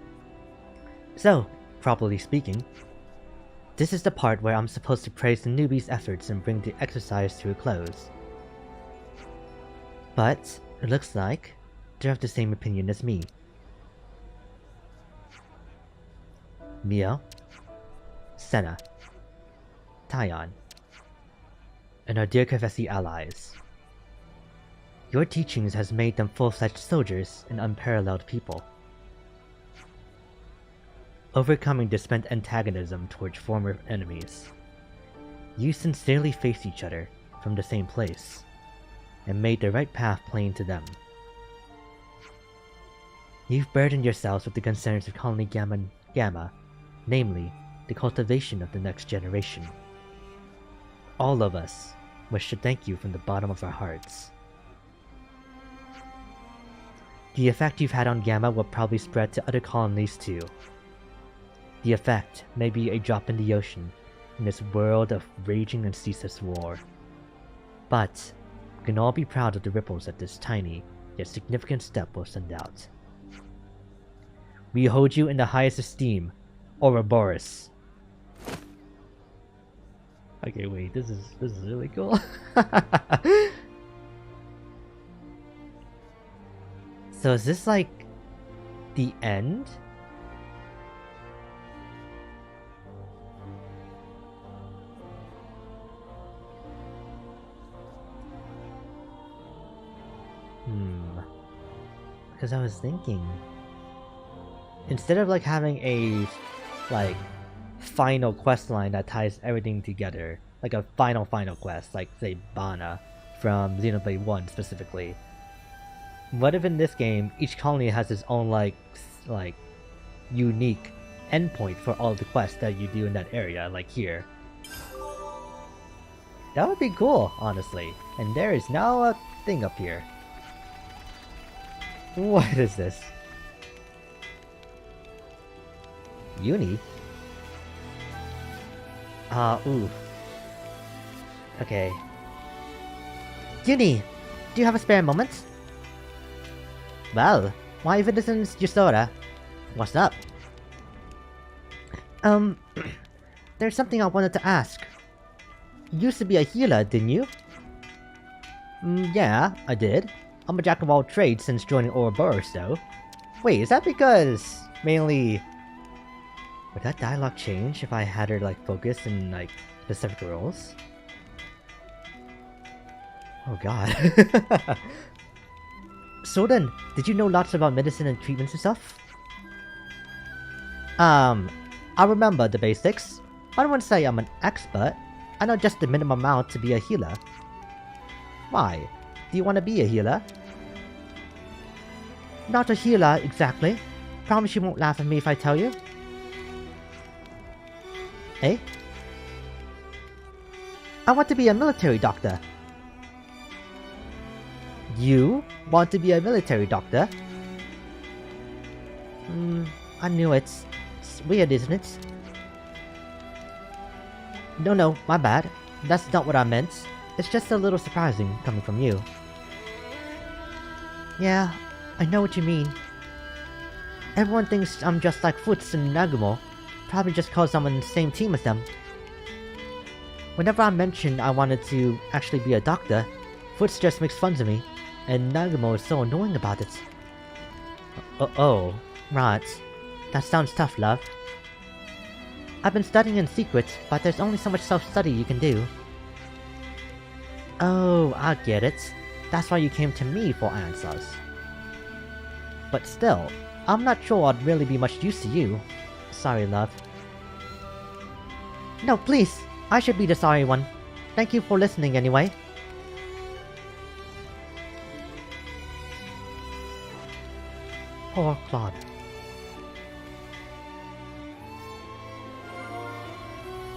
So, properly speaking, this is the part where I'm supposed to praise the newbie's efforts and bring the exercise to a close. But, it looks like they have the same opinion as me. Mio, Senna, Tyon, and our dear Kavesi allies. Your teachings has made them full-fledged soldiers and unparalleled people. Overcoming the spent antagonism towards former enemies. You sincerely faced each other from the same place, and made the right path plain to them. You've burdened yourselves with the concerns of Colony Gamma, namely, the cultivation of the next generation. All of us wish to thank you from the bottom of our hearts. The effect you've had on Gamma will probably spread to other colonies too. The effect may be a drop in the ocean in this world of raging and ceaseless war. But we can all be proud of the ripples that this tiny, yet significant step will send out. We hold you in the highest esteem, Ouroboros. Okay, wait, this is really cool. So is this like the end? Because I was thinking, instead of like having a like final quest line that ties everything together, like a final quest, like say Bana from Xenoblade 1 specifically. What if in this game each colony has its own like unique endpoint for all the quests that you do in that area, like here? That would be cool, honestly. And there is now a thing up here. What is this? Uni? Ooh. Okay. Uni, do you have a spare moment? Well, why if it isn't Yusora? What's up? There's something I wanted to ask. You used to be a healer, didn't you? Yeah, I did. I'm a jack of all trades since joining Ouroboros, though. Wait, is that because mainly... Would that dialogue change if I had her like focus in like specific roles? Oh god. So then, did you know lots about medicine and treatments and stuff? I remember the basics. I don't want to say I'm an expert. I know just the minimum amount to be a healer. Why? Do you want to be a healer? Not a healer, exactly. Promise you won't laugh at me if I tell you. Eh? I want to be a military doctor. You want to be a military doctor? I knew it. It's weird, isn't it? No, my bad. That's not what I meant. It's just a little surprising coming from you. Yeah, I know what you mean. Everyone thinks I'm just like Foots and Nagumo, probably just cause I'm on the same team as them. Whenever I mentioned I wanted to actually be a doctor, Foots just makes fun of me, and Nagumo is so annoying about it. Oh, right. That sounds tough, love. I've been studying in secret, but there's only so much self-study you can do. Oh, I get it. That's why you came to me for answers. But still, I'm not sure I'd really be much use to you. Sorry, love. No, please. I should be the sorry one. Thank you for listening anyway. Poor Claude.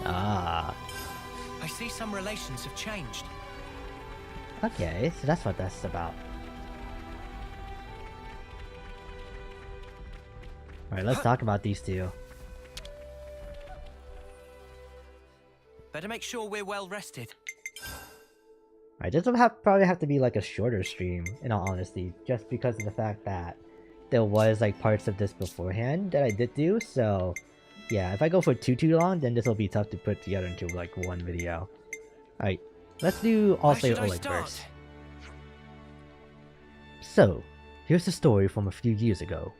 Ah. I see some relations have changed. Okay, so that's what that's about. Alright, let's talk about these two. Better make sure we're well rested. Alright, this will probably have to be like a shorter stream, in all honesty, just because of the fact that there was like parts of this beforehand that I did do, so yeah, if I go for too long, then this will be tough to put together into like one video. Alright, let's do All Say Oleg first. So, here's the story from a few years ago.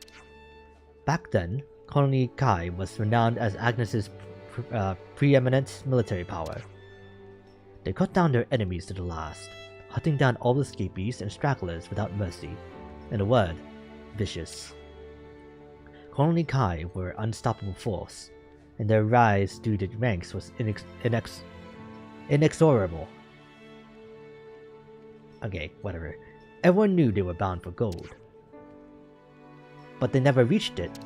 Back then, Colony Kai was renowned as Agnes's preeminent military power. They cut down their enemies to the last, hunting down all escapees and stragglers without mercy. In a word, vicious. Colony Kai were an unstoppable force, and their rise through the ranks was inexorable. Okay, whatever. Everyone knew they were bound for gold. But they never reached it.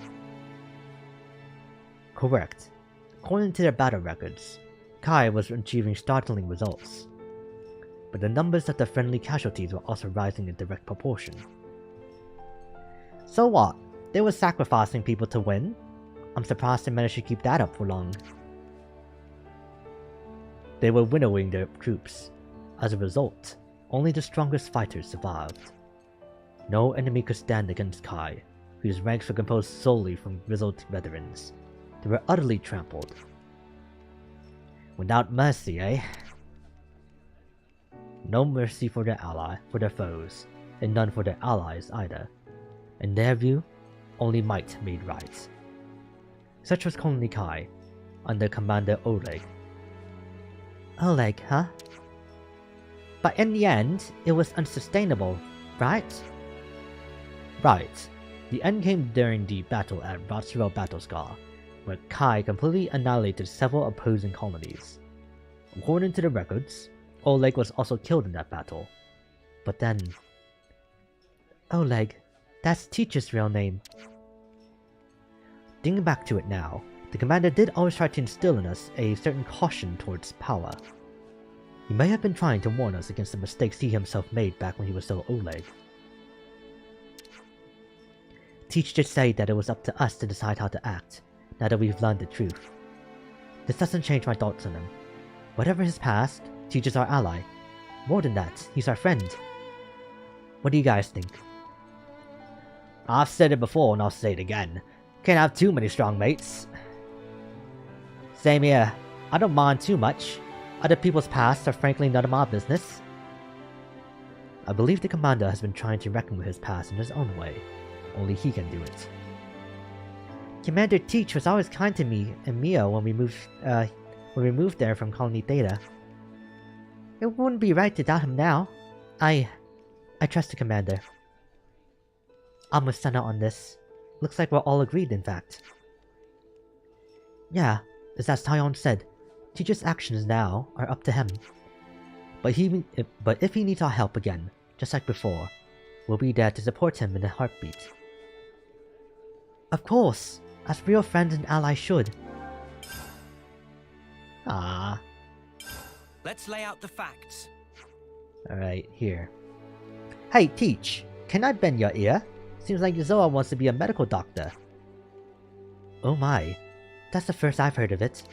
Correct. According to their battle records, Kai was achieving startling results. But the numbers of the friendly casualties were also rising in direct proportion. So what? They were sacrificing people to win? I'm surprised they managed to keep that up for long. They were winnowing their troops. As a result, only the strongest fighters survived. No enemy could stand against Kai, whose ranks were composed solely from grizzled veterans. They were utterly trampled. Without mercy, eh? No mercy for their foes, and none for their allies either. In their view, only might made right. Such was Colony Kai, under Commander Oleg. Oleg, huh? But in the end, it was unsustainable, right? Right. The end came during the battle at Rotsville Battlescar, where Kai completely annihilated several opposing colonies. According to the records, Oleg was also killed in that battle. But then... Oleg, that's Teacher's real name. Thinking back to it now, the commander did always try to instill in us a certain caution towards power. He may have been trying to warn us against the mistakes he himself made back when he was still Oleg. Teach did say that it was up to us to decide how to act, now that we've learned the truth. This doesn't change my thoughts on him. Whatever his past, Teach is our ally. More than that, he's our friend. What do you guys think? I've said it before and I'll say it again. Can't have too many strong mates. Same here. I don't mind too much. Other people's pasts are frankly none of my business. I believe the commander has been trying to reckon with his past in his own way. Only he can do it. Commander Teach was always kind to me and Mio when we moved there from Colony Theta. It wouldn't be right to doubt him now. I trust the commander. I'm with Senna on this. Looks like we're all agreed, in fact. Yeah, as Tyon said, Teacher's actions now are up to him. But if he needs our help again, just like before, we'll be there to support him in a heartbeat. Of course, as real friends and allies should. Ah. Let's lay out the facts. Alright, here. Hey, Teach, can I bend your ear? Seems like Zoa wants to be a medical doctor. Oh my, that's the first I've heard of it.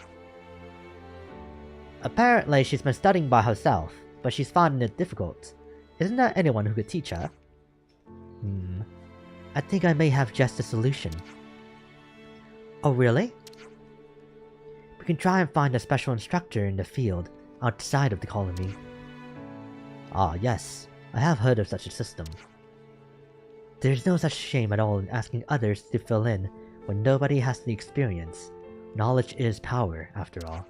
Apparently she's been studying by herself, but she's finding it difficult. Isn't there anyone who could teach her? I think I may have just a solution. Oh really? We can try and find a special instructor in the field, outside of the colony. Ah yes, I have heard of such a system. There's no such shame at all in asking others to fill in when nobody has the experience. Knowledge is power, after all.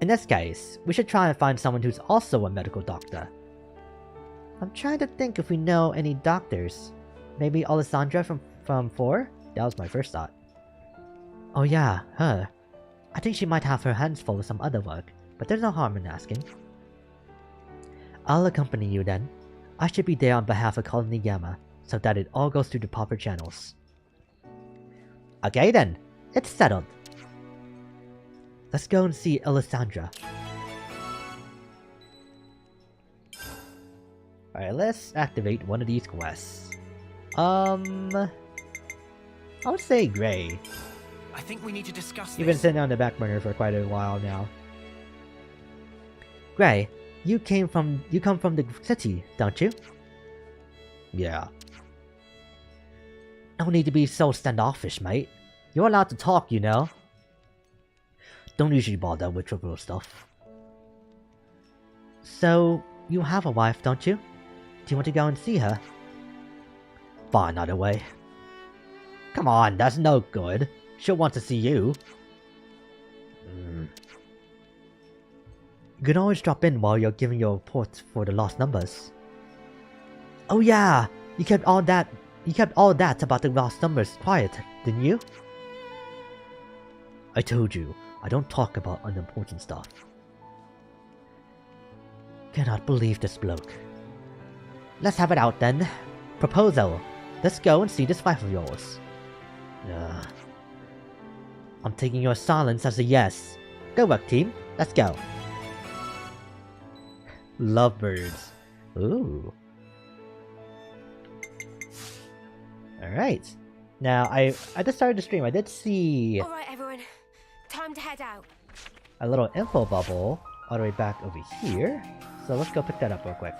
In this case, we should try and find someone who's also a medical doctor. I'm trying to think if we know any doctors. Maybe Alessandra from 4? That was my first thought. Oh yeah, her. I think she might have her hands full with some other work, but there's no harm in asking. I'll accompany you then. I should be there on behalf of Colony Gamma, so that it all goes through the proper channels. Okay then, it's settled. Let's go and see Alessandra. Alright, let's activate one of these quests. I would say Gray. I think we need to discuss You've been this. sitting on the back burner for quite a while now. Gray, you come from the city, don't you? Yeah. No need to be so standoffish, mate. You're allowed to talk, you know. Don't usually bother with trivial stuff. So, you have a wife, don't you? Do you want to go and see her? Find another way. Come on, that's no good. She'll want to see you. You can always drop in while you're giving your report for the lost numbers. Oh yeah, you kept all that about the lost numbers quiet, didn't you? I told you, I don't talk about unimportant stuff. Cannot believe this bloke. Let's have it out then. Proposal. Let's go and see this wife of yours. I'm taking your silence as a yes. Good work, team. Let's go. Lovebirds. Ooh. Alright. Now, I just started the stream. I did see Alright, everyone. Time to head out. a little info bubble all the way back over here. So let's go pick that up real quick.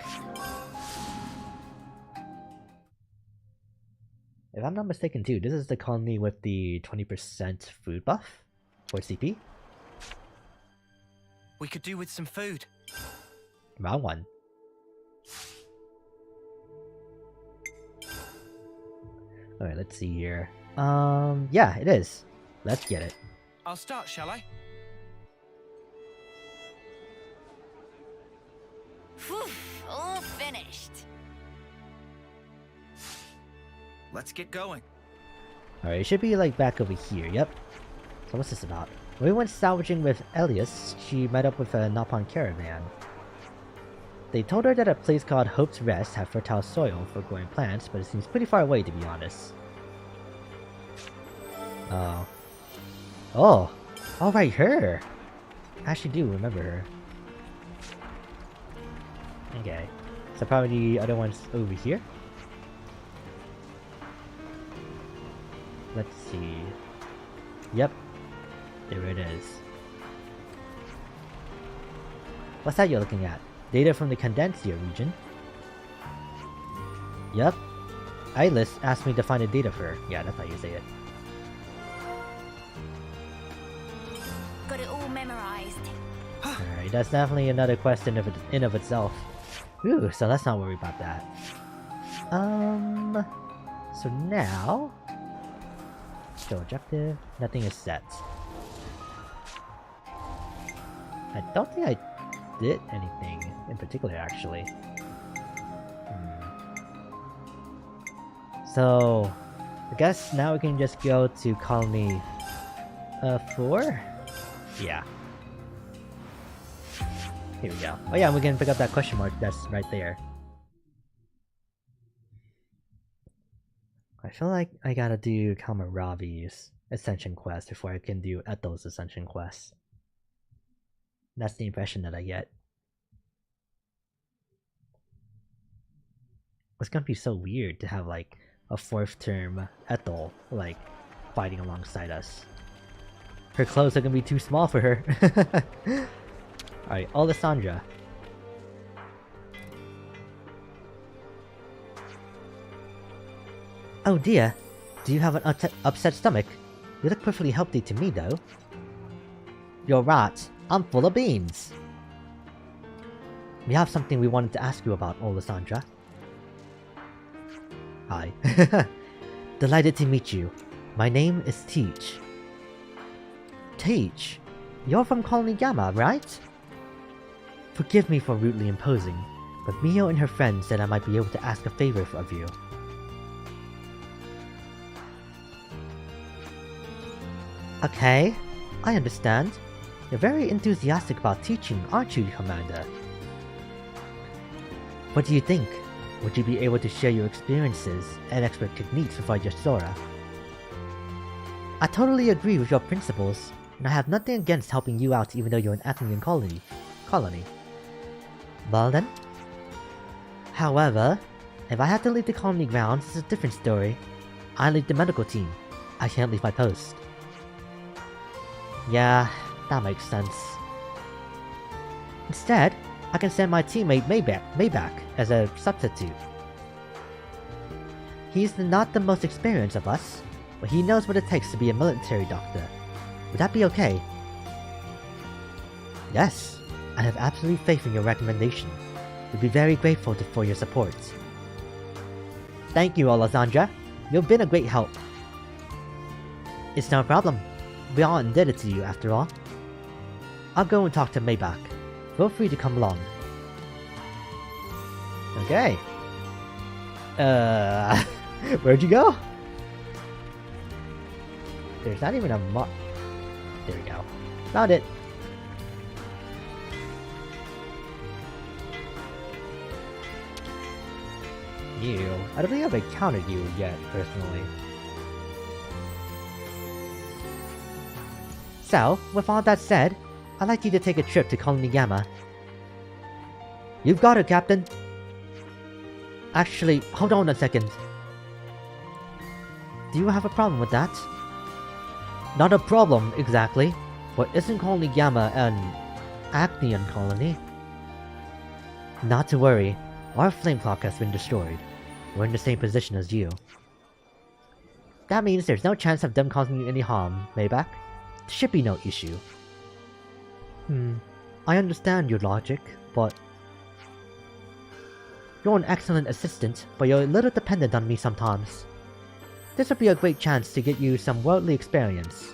If I'm not mistaken too, this is the colony with the 20% food buff for CP. We could do with some food. Round one. Alright, let's see here. Yeah, it is. Let's get it. I'll start, shall I? Whew, all finished. Let's get going. Alright, it should be like back over here, yep. So what's this about? When we went salvaging with Elias, she met up with a Napon caravan. They told her that a place called Hope's Rest had fertile soil for growing plants, but it seems pretty far away to be honest. Oh. Oh! Alright, her! I actually do remember her. Okay. So probably the other one's over here? Let's see. Yep. There it is. What's that you're looking at? Data from the Condensia region? Yep. Eyeless asked me to find the data for her. Yeah, that's how you say it. Got it all memorized. Alright, that's definitely another quest in of itself. Ooh, so let's not worry about that. So now... Still objective. Nothing is set. I don't think I did anything in particular, actually. So, I guess now we can just go to colony 4? Yeah. Here we go. Oh yeah, we can pick up that question mark that's right there. I feel like I gotta do Kamaravi's Ascension quest before I can do Ethel's Ascension quest. That's the impression that I get. It's gonna be so weird to have like a 4th term Ethel like fighting alongside us. Her clothes are gonna be too small for her. Alright, Alessandra. Oh dear, do you have an upset stomach? You look perfectly healthy to me though. You're right, I'm full of beans. We have something we wanted to ask you about, Alessandra. Hi. Delighted to meet you. My name is Teach. Teach? You're from Colony Gamma, right? Forgive me for rudely imposing, but Mio and her friends said I might be able to ask a favor of you. Okay, I understand. You're very enthusiastic about teaching, aren't you, Commander? What do you think? Would you be able to share your experiences and expert techniques with your Sora? I totally agree with your principles, and I have nothing against helping you out even though you're an Athenian colony. Well then. However, if I have to leave the colony grounds, it's a different story. I lead the medical team. I can't leave my post. Yeah, that makes sense. Instead, I can send my teammate Mayback as a substitute. He's not the most experienced of us, but he knows what it takes to be a military doctor. Would that be okay? Yes, I have absolute faith in your recommendation. We'd be very grateful for your support. Thank you, Alessandra. You've been a great help. It's no problem. We are indebted to you, after all. I'll go and talk to Mayback. Feel free to come along. Okay. Where'd you go? There's not even a There we go. Found it. You. I don't think I've encountered you yet, personally. So, with all that said, I'd like you to take a trip to Colony Gamma. You've got it, Captain! Actually, hold on a second. Do you have a problem with that? Not a problem, exactly. But isn't Colony Gamma an Acnean colony? Not to worry. Our flame clock has been destroyed. We're in the same position as you. That means there's no chance of them causing you any harm, Mayback. It should be no issue. I understand your logic, but... You're an excellent assistant, but you're a little dependent on me sometimes. This would be a great chance to get you some worldly experience.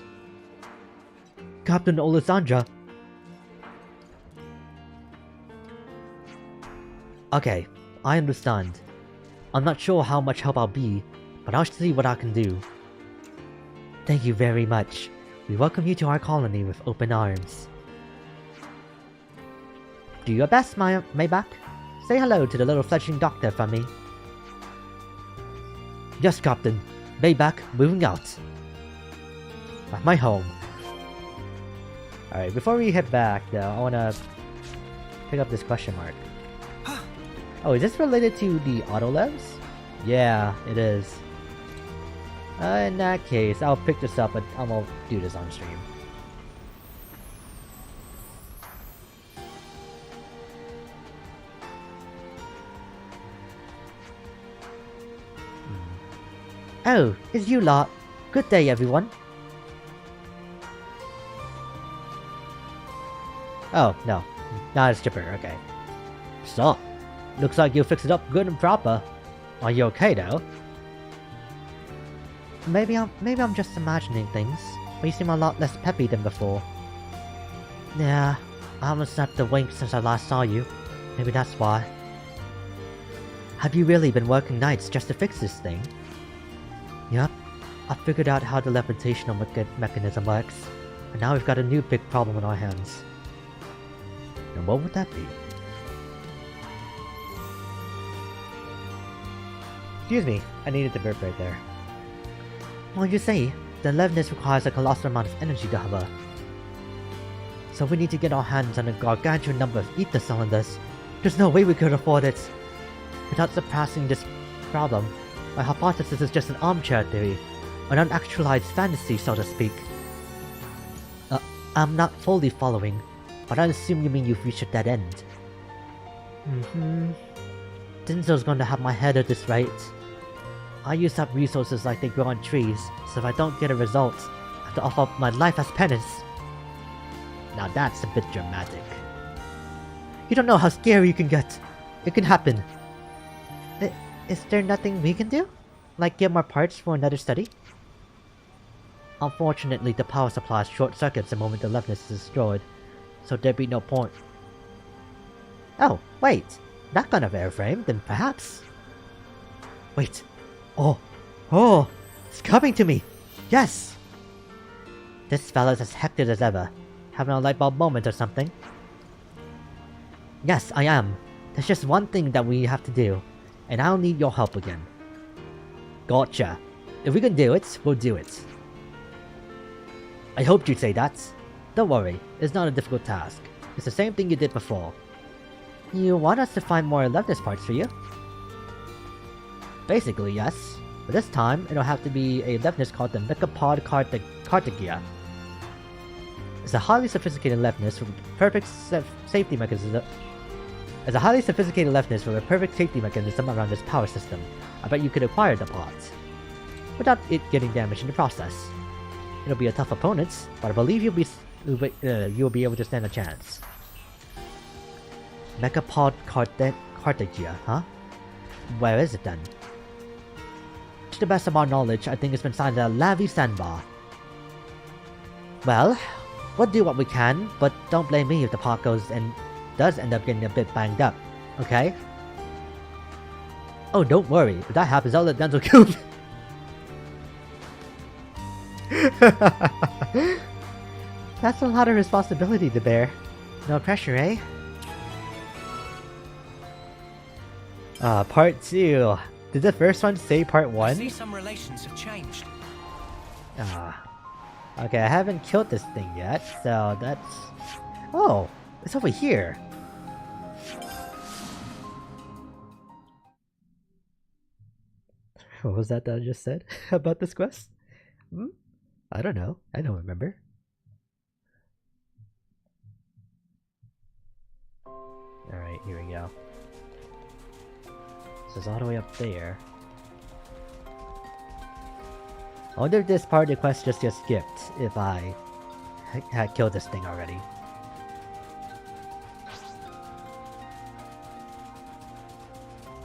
Captain Alessandra! Okay, I understand. I'm not sure how much help I'll be, but I'll see what I can do. Thank you very much. We welcome you to our colony with open arms. Do your best, Mayback. Say hello to the little fledgling doctor from me. Yes, Captain. Mayback, moving out. At my home. Alright, before we head back, though, I wanna pick up this question mark. Oh, is this related to the Autolevs? Yeah, it is. In that case, I'll pick this up, but I won't do this on stream. Oh, it's you lot. Good day, everyone. Oh, no. Not a stripper, okay. So, looks like you fixed it up good and proper. Are you okay, though? Maybe I'm just imagining things, but you seem a lot less peppy than before. Yeah, I haven't snapped a wink since I last saw you. Maybe that's why. Have you really been working nights just to fix this thing? Yep, I figured out how the levitational mechanism works, and now we've got a new big problem on our hands. And what would that be? Excuse me, I needed the burp right there. Well, you see, the Levinus requires a colossal amount of energy to hover. So we need to get our hands on a gargantuan number of ether cylinders. There's no way we could afford it. Without surpassing this problem, my hypothesis is just an armchair theory, an unactualized fantasy, so to speak. I'm not fully following, but I assume you mean you've reached a dead end. Dinzo's going to have my head at this rate. I use up resources like they grow on trees, so if I don't get a result, I have to offer up my life as penance. Now that's a bit dramatic. You don't know how scary you can get. It can happen. Is there nothing we can do? Like get more parts for another study? Unfortunately, the power supply short circuits the moment the Levinus is destroyed, so there'd be no point. Oh, wait. That kind of airframe, then perhaps... Wait. Oh! It's coming to me! Yes! This fella's as hectic as ever. Having a light bulb moment or something. Yes, I am. There's just one thing that we have to do. and I'll need your help again. Gotcha. If we can do it, we'll do it. I hoped you'd say that. Don't worry, it's not a difficult task. It's the same thing you did before. You want us to find more Leftness parts for you? Basically, yes. But this time, it'll have to be a Leftness called the Mechapod Cartagia. It's a highly sophisticated Leftness with a perfect safety mechanism. It's a highly sophisticated Leftness with a perfect safety mechanism around this power system. I bet you could acquire the pods without it getting damaged in the process. It'll be a tough opponent, but I believe you'll be able to stand a chance. Mechapod Cartagia, huh? Where is it then? To the best of our knowledge, I think it's been signed at Lavi Sandbar. Well, we'll do what we can, but don't blame me if the pod does end up getting a bit banged up, okay? Oh, don't worry. If that happens, I'll let Denzel kill me. That's a lot of responsibility to bear. No pressure, eh? Part 2. Did the first one say part 1? I see some relations have changed. Okay, I haven't killed this thing yet, so that's... Oh, it's over here. What was that I just said about this quest? I don't know. I don't remember. Alright, here we go. So it's all the way up there. I wonder if this part of the quest just gets skipped if I had killed this thing already.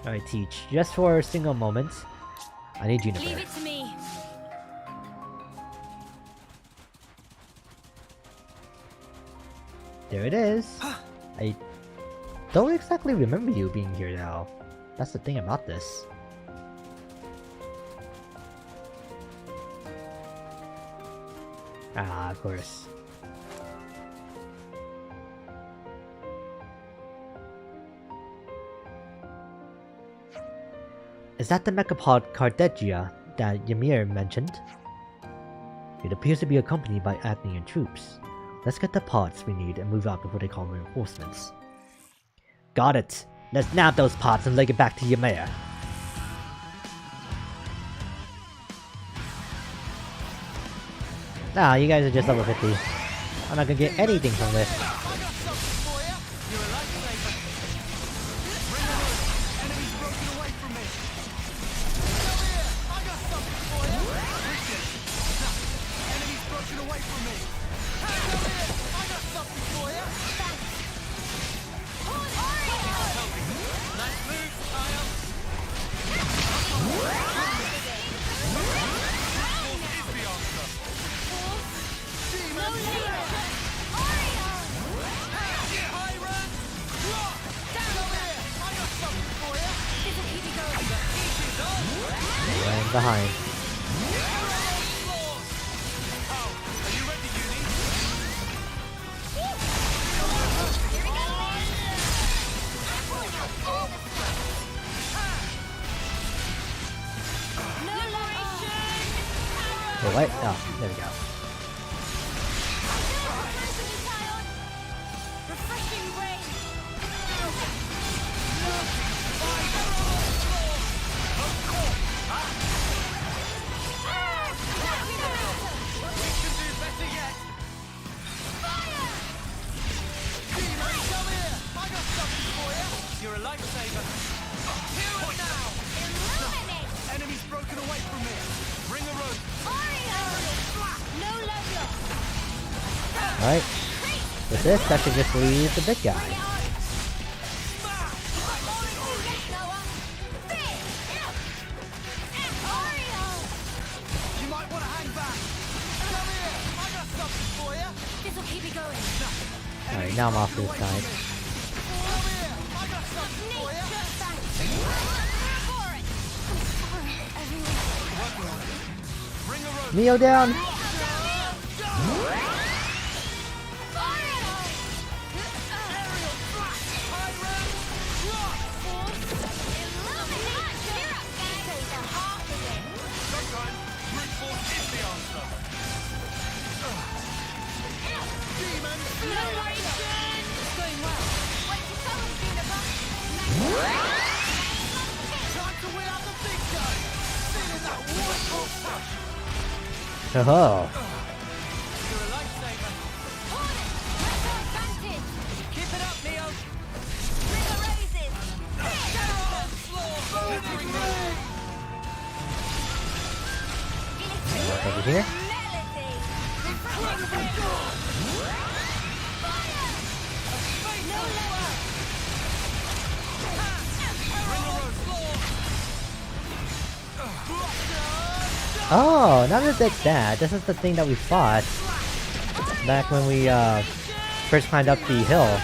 Alright, Teach. Just for a single moment, I need Juniper. Leave it to me. There it is. I don't exactly remember you being here now. That's the thing about this. Ah, of course. Is that the Mechapod Cartagia that Ymir mentioned? It appears to be accompanied by Agnian troops. Let's get the pods we need and move out before they call reinforcements. Got it! Let's nab those pods and leg it back to Ymir. Nah, you guys are just level 50. I'm not gonna get anything from this. Behind. Oh, wait. Oh, there we go. You're a lifesaver. Here and now. Illuminate. Enemies broken away from me. Bring a rope. No love lost. Alright. With this, I should just leave the big guy. You might want to hang back. Come here. I got something for you. This'll keep me going. Alright, now I'm off to the side. Neo down! Oh. Keep it up, Neo. Over here. Oh, now that it's that, this is the thing that we fought back when we first climbed up the hill,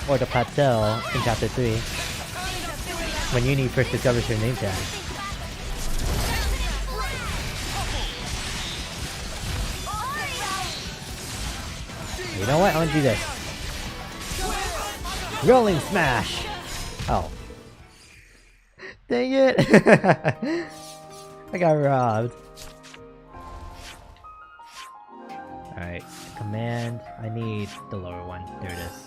or the plateau, in Chapter 3. When Uni first discovers her name tag. You know what? I want to do this. Rolling smash! Oh. Dang it! I got robbed. Alright, command. I need the lower one. There it is.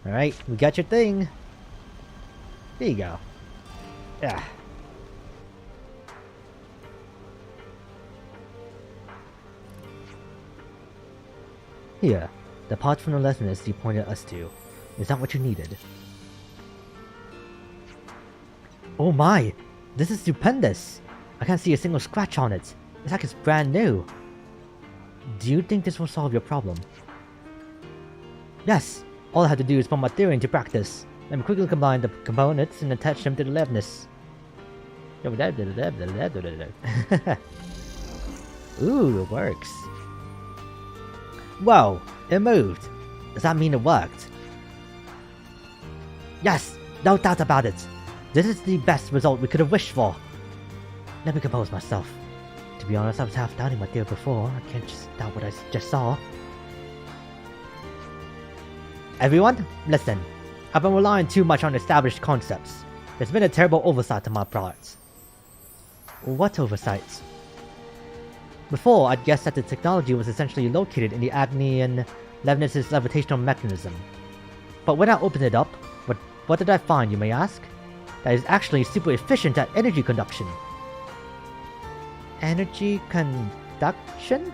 Alright, we got your thing. There you go. Yeah. Here, the part from the lessons you pointed us to. Is that what you needed? Oh my! This is stupendous! I can't see a single scratch on it. It's like it's brand new. Do you think this will solve your problem? Yes! All I have to do is put my theory into practice. Let me quickly combine the components and attach them to the leftness. Ooh, it works. Whoa, it moved. Does that mean it worked? Yes, no doubt about it. This is the best result we could have wished for. Let me compose myself. To be honest, I was half doubting my theory before. I can't just doubt what I just saw. Everyone, listen. I've been relying too much on established concepts. There's been a terrible oversight to my products. What oversight? Before, I'd guessed that the technology was essentially located in the Agnian Levnis's levitational mechanism. But when I opened it up, what did I find, you may ask? That is actually super efficient at energy conduction. Energy conduction?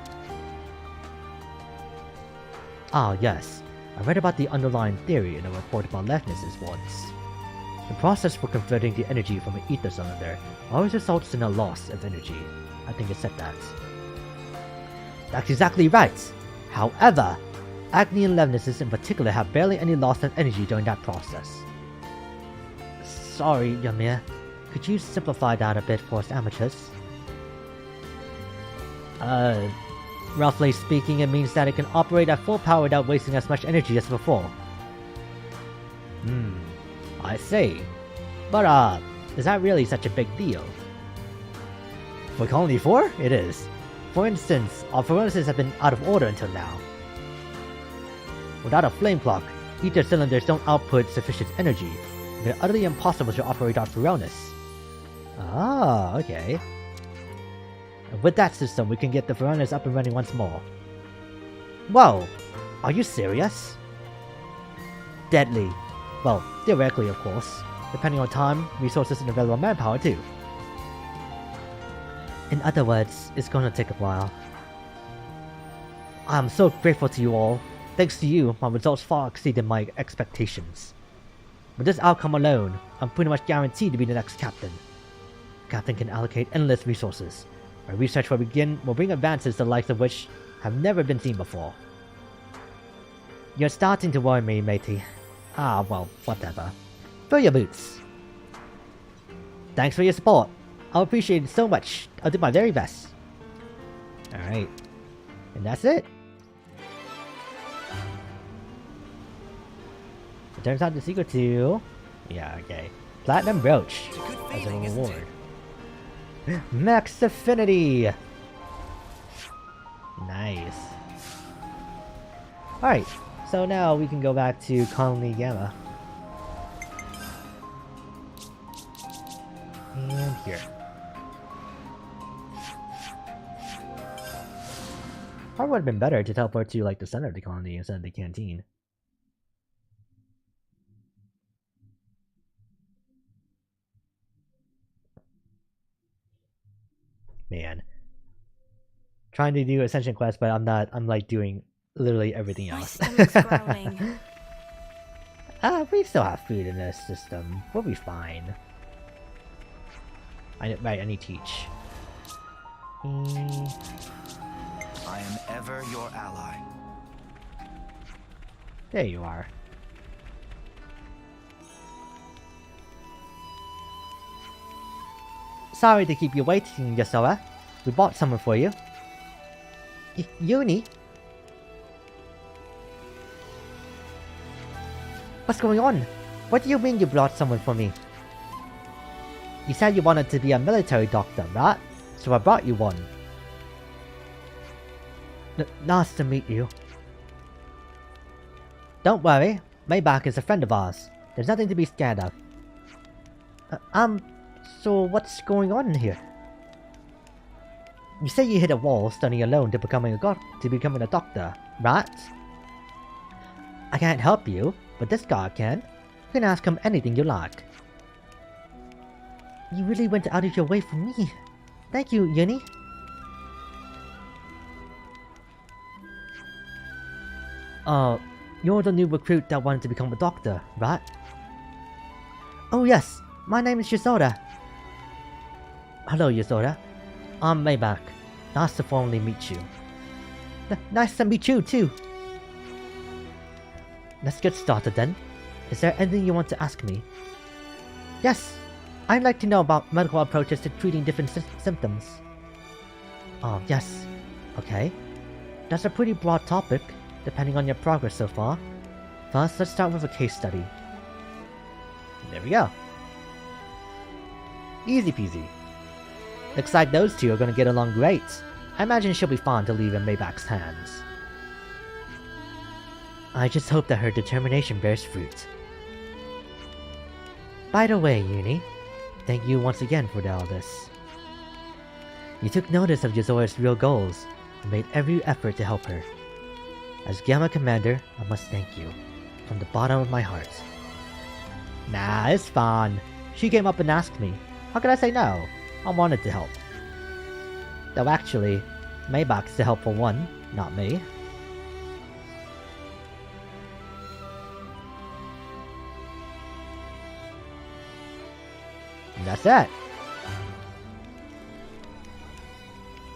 Ah, yes. I read about the underlying theory in a report about Levnis's once. The process for converting the energy from an ether cylinder always results in a loss of energy. I think it said that. That's exactly right. However, Agni and Levnis's in particular have barely any loss of energy during that process. Sorry, Ymir. Could you simplify that a bit for us amateurs? Roughly speaking, it means that it can operate at full power without wasting as much energy as before. I see. But, is that really such a big deal? For Colony 4, it is. For instance, our furnaces have been out of order until now. Without a flame clock, ether cylinders don't output sufficient energy. They're utterly impossible to operate our furnace. Ah, okay. And with that system, we can get the furnace up and running once more. Whoa! Are you serious? Deadly. Well, theoretically, of course. Depending on time, resources, and available manpower, too. In other words, it's gonna take a while. I'm so grateful to you all. Thanks to you, my results far exceeded my expectations. With this outcome alone, I'm pretty much guaranteed to be the next captain. The captain can allocate endless resources. My research will bring advances the likes of which have never been seen before. You're starting to worry me, matey. Ah, well, whatever. Fill your boots. Thanks for your support. I'll appreciate it so much. I'll do my very best. Alright. And that's it. It turns out the secret to... Yeah, okay. Platinum Brooch as a reward. Max Affinity! Nice. Alright, so now we can go back to Colony Gamma. And here. Probably would have been better to teleport to like the center of the colony instead of the canteen. Man. Trying to do Ascension quest, but I'm not. I'm like doing literally everything else. My stomach's growling. We still have food in this system. We'll be fine. Right, I need teach. I am ever your ally. There you are. Sorry to keep you waiting, Yasora. We bought someone for you. Uni? What's going on? What do you mean you brought someone for me? You said you wanted to be a military doctor, right? So I brought you one. Nice to meet you. Don't worry, Maybach is a friend of ours. There's nothing to be scared of. So what's going on here? You say you hit a wall studying alone to becoming a doctor, right? I can't help you, but this guy can. You can ask him anything you like. You really went out of your way for me. Thank you, Uni. You're the new recruit that wanted to become a doctor, right? Oh yes, my name is Yasora. Hello, Yasora. I'm Maybach. Nice to formally meet you. Nice to meet you, too. Let's get started then. Is there anything you want to ask me? Yes, I'd like to know about medical approaches to treating different symptoms. Oh, yes. Okay. That's a pretty broad topic, depending on your progress so far. First, let's start with a case study. There we go. Easy peasy. Looks like those two are gonna get along great. I imagine she'll be fine to leave in Maybach's hands. I just hope that her determination bears fruit. By the way, Uni, thank you once again for all this. You took notice of Yasora's real goals and made every effort to help her. As Gamma Commander, I must thank you, from the bottom of my heart. Nah, it's fine. She came up and asked me. How could I say no? I wanted to help. Though actually, Maybach's the helpful one, not me. And that's that.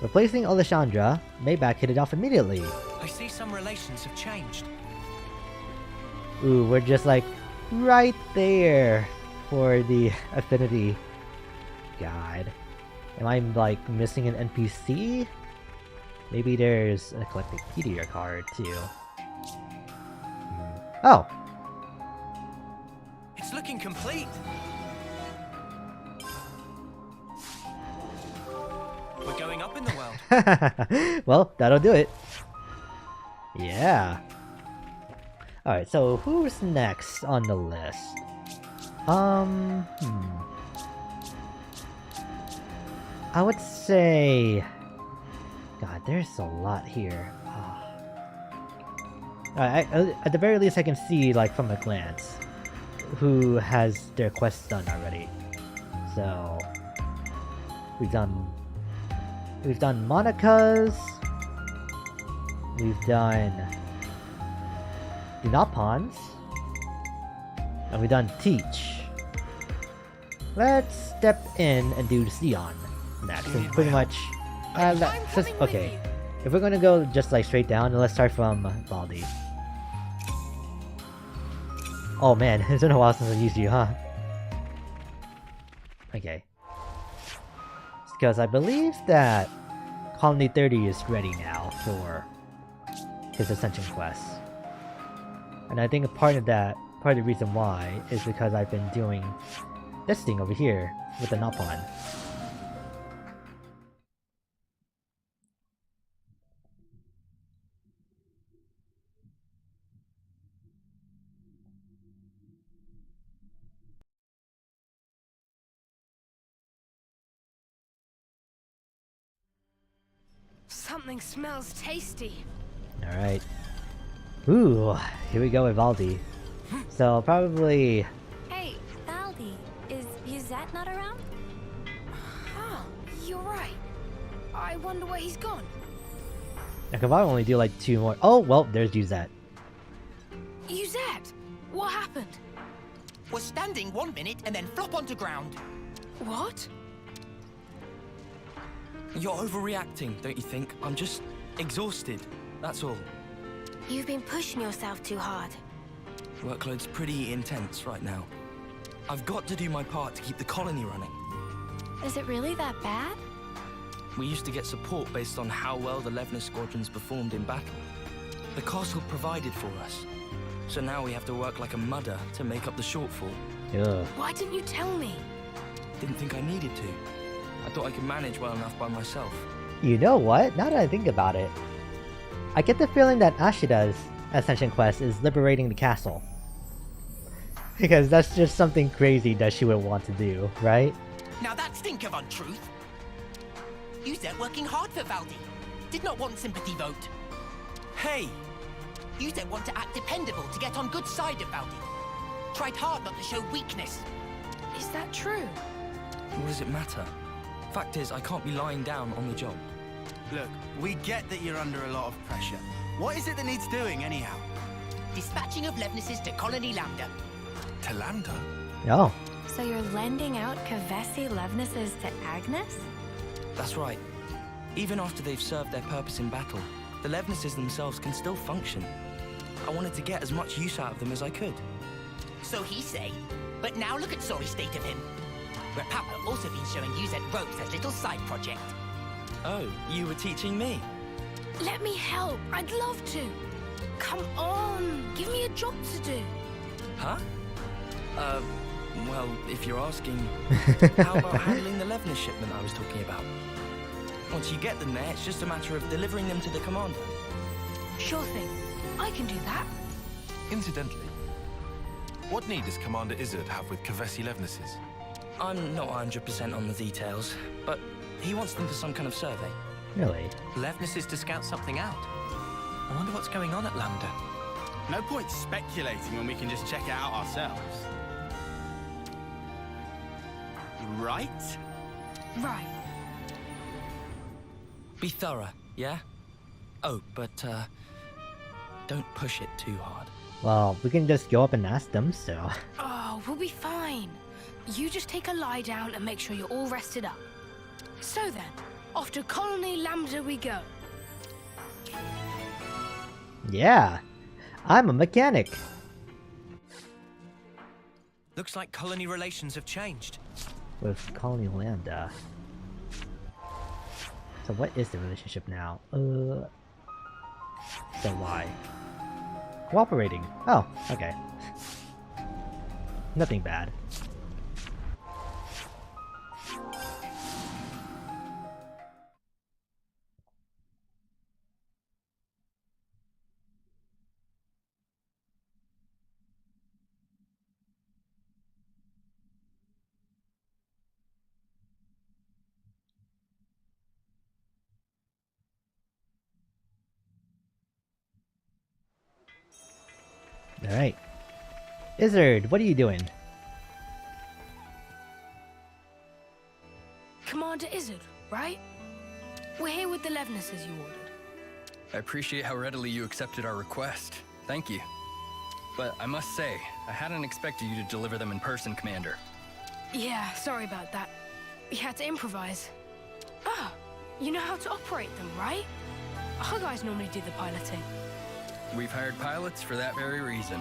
Replacing Alessandra, Maybach hit it off immediately. I see some relations have changed. Ooh, we're just like right there for the affinity. God. Am I like missing an NPC? Maybe there's a Collectopedia card too. Oh! It's looking complete. We're going up in the world. Well, that'll do it. Yeah. Alright, so who's next on the list? I would say... God, there's a lot here. At the very least I can see, like, from a glance, who has their quests done already. So... We've done Monica's. We've done Dinapons. And we've done Teach. Let's step in and do Sion next. And pretty much... okay. If we're gonna go just like straight down, then let's start from Baldi. Oh man, it's been a while since I used you, huh? Okay. Because I believe that Colony 30 is ready now for his Ascension quest. And I think part of the reason why is because I've been doing this thing over here with the Napon. Something smells tasty. Alright. Ooh, here we go with Valdi. So probably... Hey, Valdi, is Yuzette not around? Huh, you're right. I wonder where he's gone. I could probably only do like 2 more. Oh, well, there's Yuzette. Yuzette, what happened? Was standing 1 minute and then flop onto ground. What? You're overreacting, don't you think? I'm just exhausted, that's all. You've been pushing yourself too hard. Workload's pretty intense right now. I've got to do my part to keep the colony running. Is it really that bad? We used to get support based on how well the Levna squadrons performed in battle. The castle provided for us. So now we have to work like a mudder to make up the shortfall. Ugh. Why didn't you tell me? Didn't think I needed to. I thought I could manage well enough by myself. You know what? Now that I think about it, I get the feeling that Ashida's Ascension quest is liberating the castle. Because that's just something crazy that she would want to do, right? Now that stink of untruth. Yuzette working hard for Valdi. Did not want sympathy vote. Hey! Yuzette want to act dependable to get on good side of Valdi. Tried hard not to show weakness. Is that true? What does it matter? Fact is, I can't be lying down on the job. Look, we get that you're under a lot of pressure. What is it that needs doing, anyhow? Dispatching of Levnesses to Colony Lambda. To Lambda? Oh. So you're lending out Kavesi Levnesses to Agnes? That's right. Even after they've served their purpose in battle, the Levnesses themselves can still function. I wanted to get as much use out of them as I could. So he say. But now look at sorry state of him. Where Papa also been showing Yuzette ropes as little side project. Oh, you were teaching me? Let me help. I'd love to. Come on. Give me a job to do. Huh? Well, if you're asking, how about handling the Levner shipment I was talking about? Once you get them there, it's just a matter of delivering them to the commander. Sure thing. I can do that. Incidentally, what need does Commander Izzard have with Kavesi Levnesses? I'm not 100% on the details, but he wants them for some kind of survey. Really? Levnesses to scout something out. I wonder what's going on at Lambda. No point speculating when we can just check it out ourselves. Right? Right. Be thorough, yeah? Oh, but, don't push it too hard. Well, we can just go up and ask them, so... Oh, we'll be fine. You just take a lie down and make sure you're all rested up. So then, off to Colony Lambda we go. Yeah! I'm a mechanic! Looks like colony relations have changed. With Colony Lambda. So what is the relationship now? So why? Cooperating. Oh, okay. Nothing bad. Alright. Izzard, what are you doing? Commander Izzard, right? We're here with the Levnesses you ordered. I appreciate how readily you accepted our request. Thank you. But I must say, I hadn't expected you to deliver them in person, Commander. Yeah, sorry about that. We had to improvise. Ah, you know how to operate them, right? Our guys normally do the piloting. We've hired pilots for that very reason.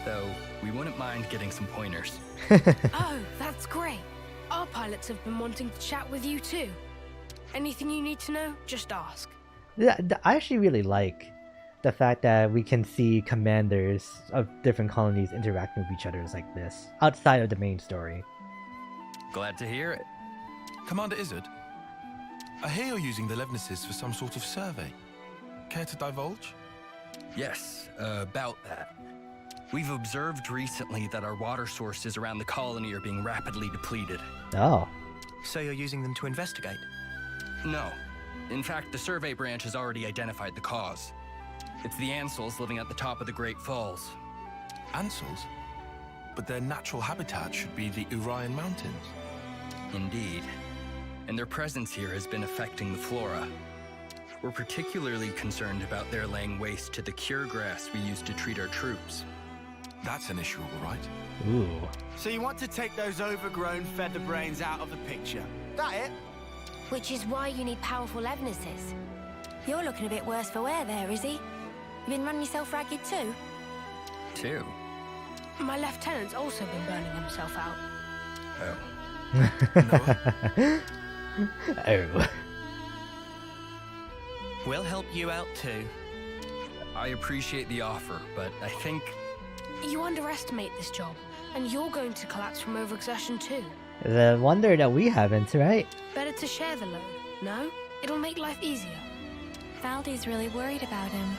Though, we wouldn't mind getting some pointers. Oh, that's great. Our pilots have been wanting to chat with you too. Anything you need to know, just ask. I actually really like the fact that we can see commanders of different colonies interacting with each other like this, outside of the main story. Glad to hear it. Commander Izzard, I hear you're using the Levnesses for some sort of survey. Care to divulge? Yes, about that. We've observed recently that our water sources around the colony are being rapidly depleted. Oh. So you're using them to investigate? No, In fact, the survey branch has already identified the cause. It's the Ansels living at the top of the Great Falls. Ansels? But their natural habitat should be the Urian Mountains. Indeed. And their presence here has been affecting the flora. We're particularly concerned about their laying waste to the cure grass we use to treat our troops. That's an issue, all right. Ooh. So you want to take those overgrown feather brains out of the picture? That it? Which is why you need powerful evidences. You're looking a bit worse for wear there, Izzy. You been running yourself ragged too? Two? My lieutenant's also been burning himself out. Oh. Oh. We'll help you out too. I appreciate the offer, but I think... You underestimate this job, and you're going to collapse from overexertion too. It's a wonder that we haven't, right? Better to share the load, no? It'll make life easier. Valdi's really worried about him.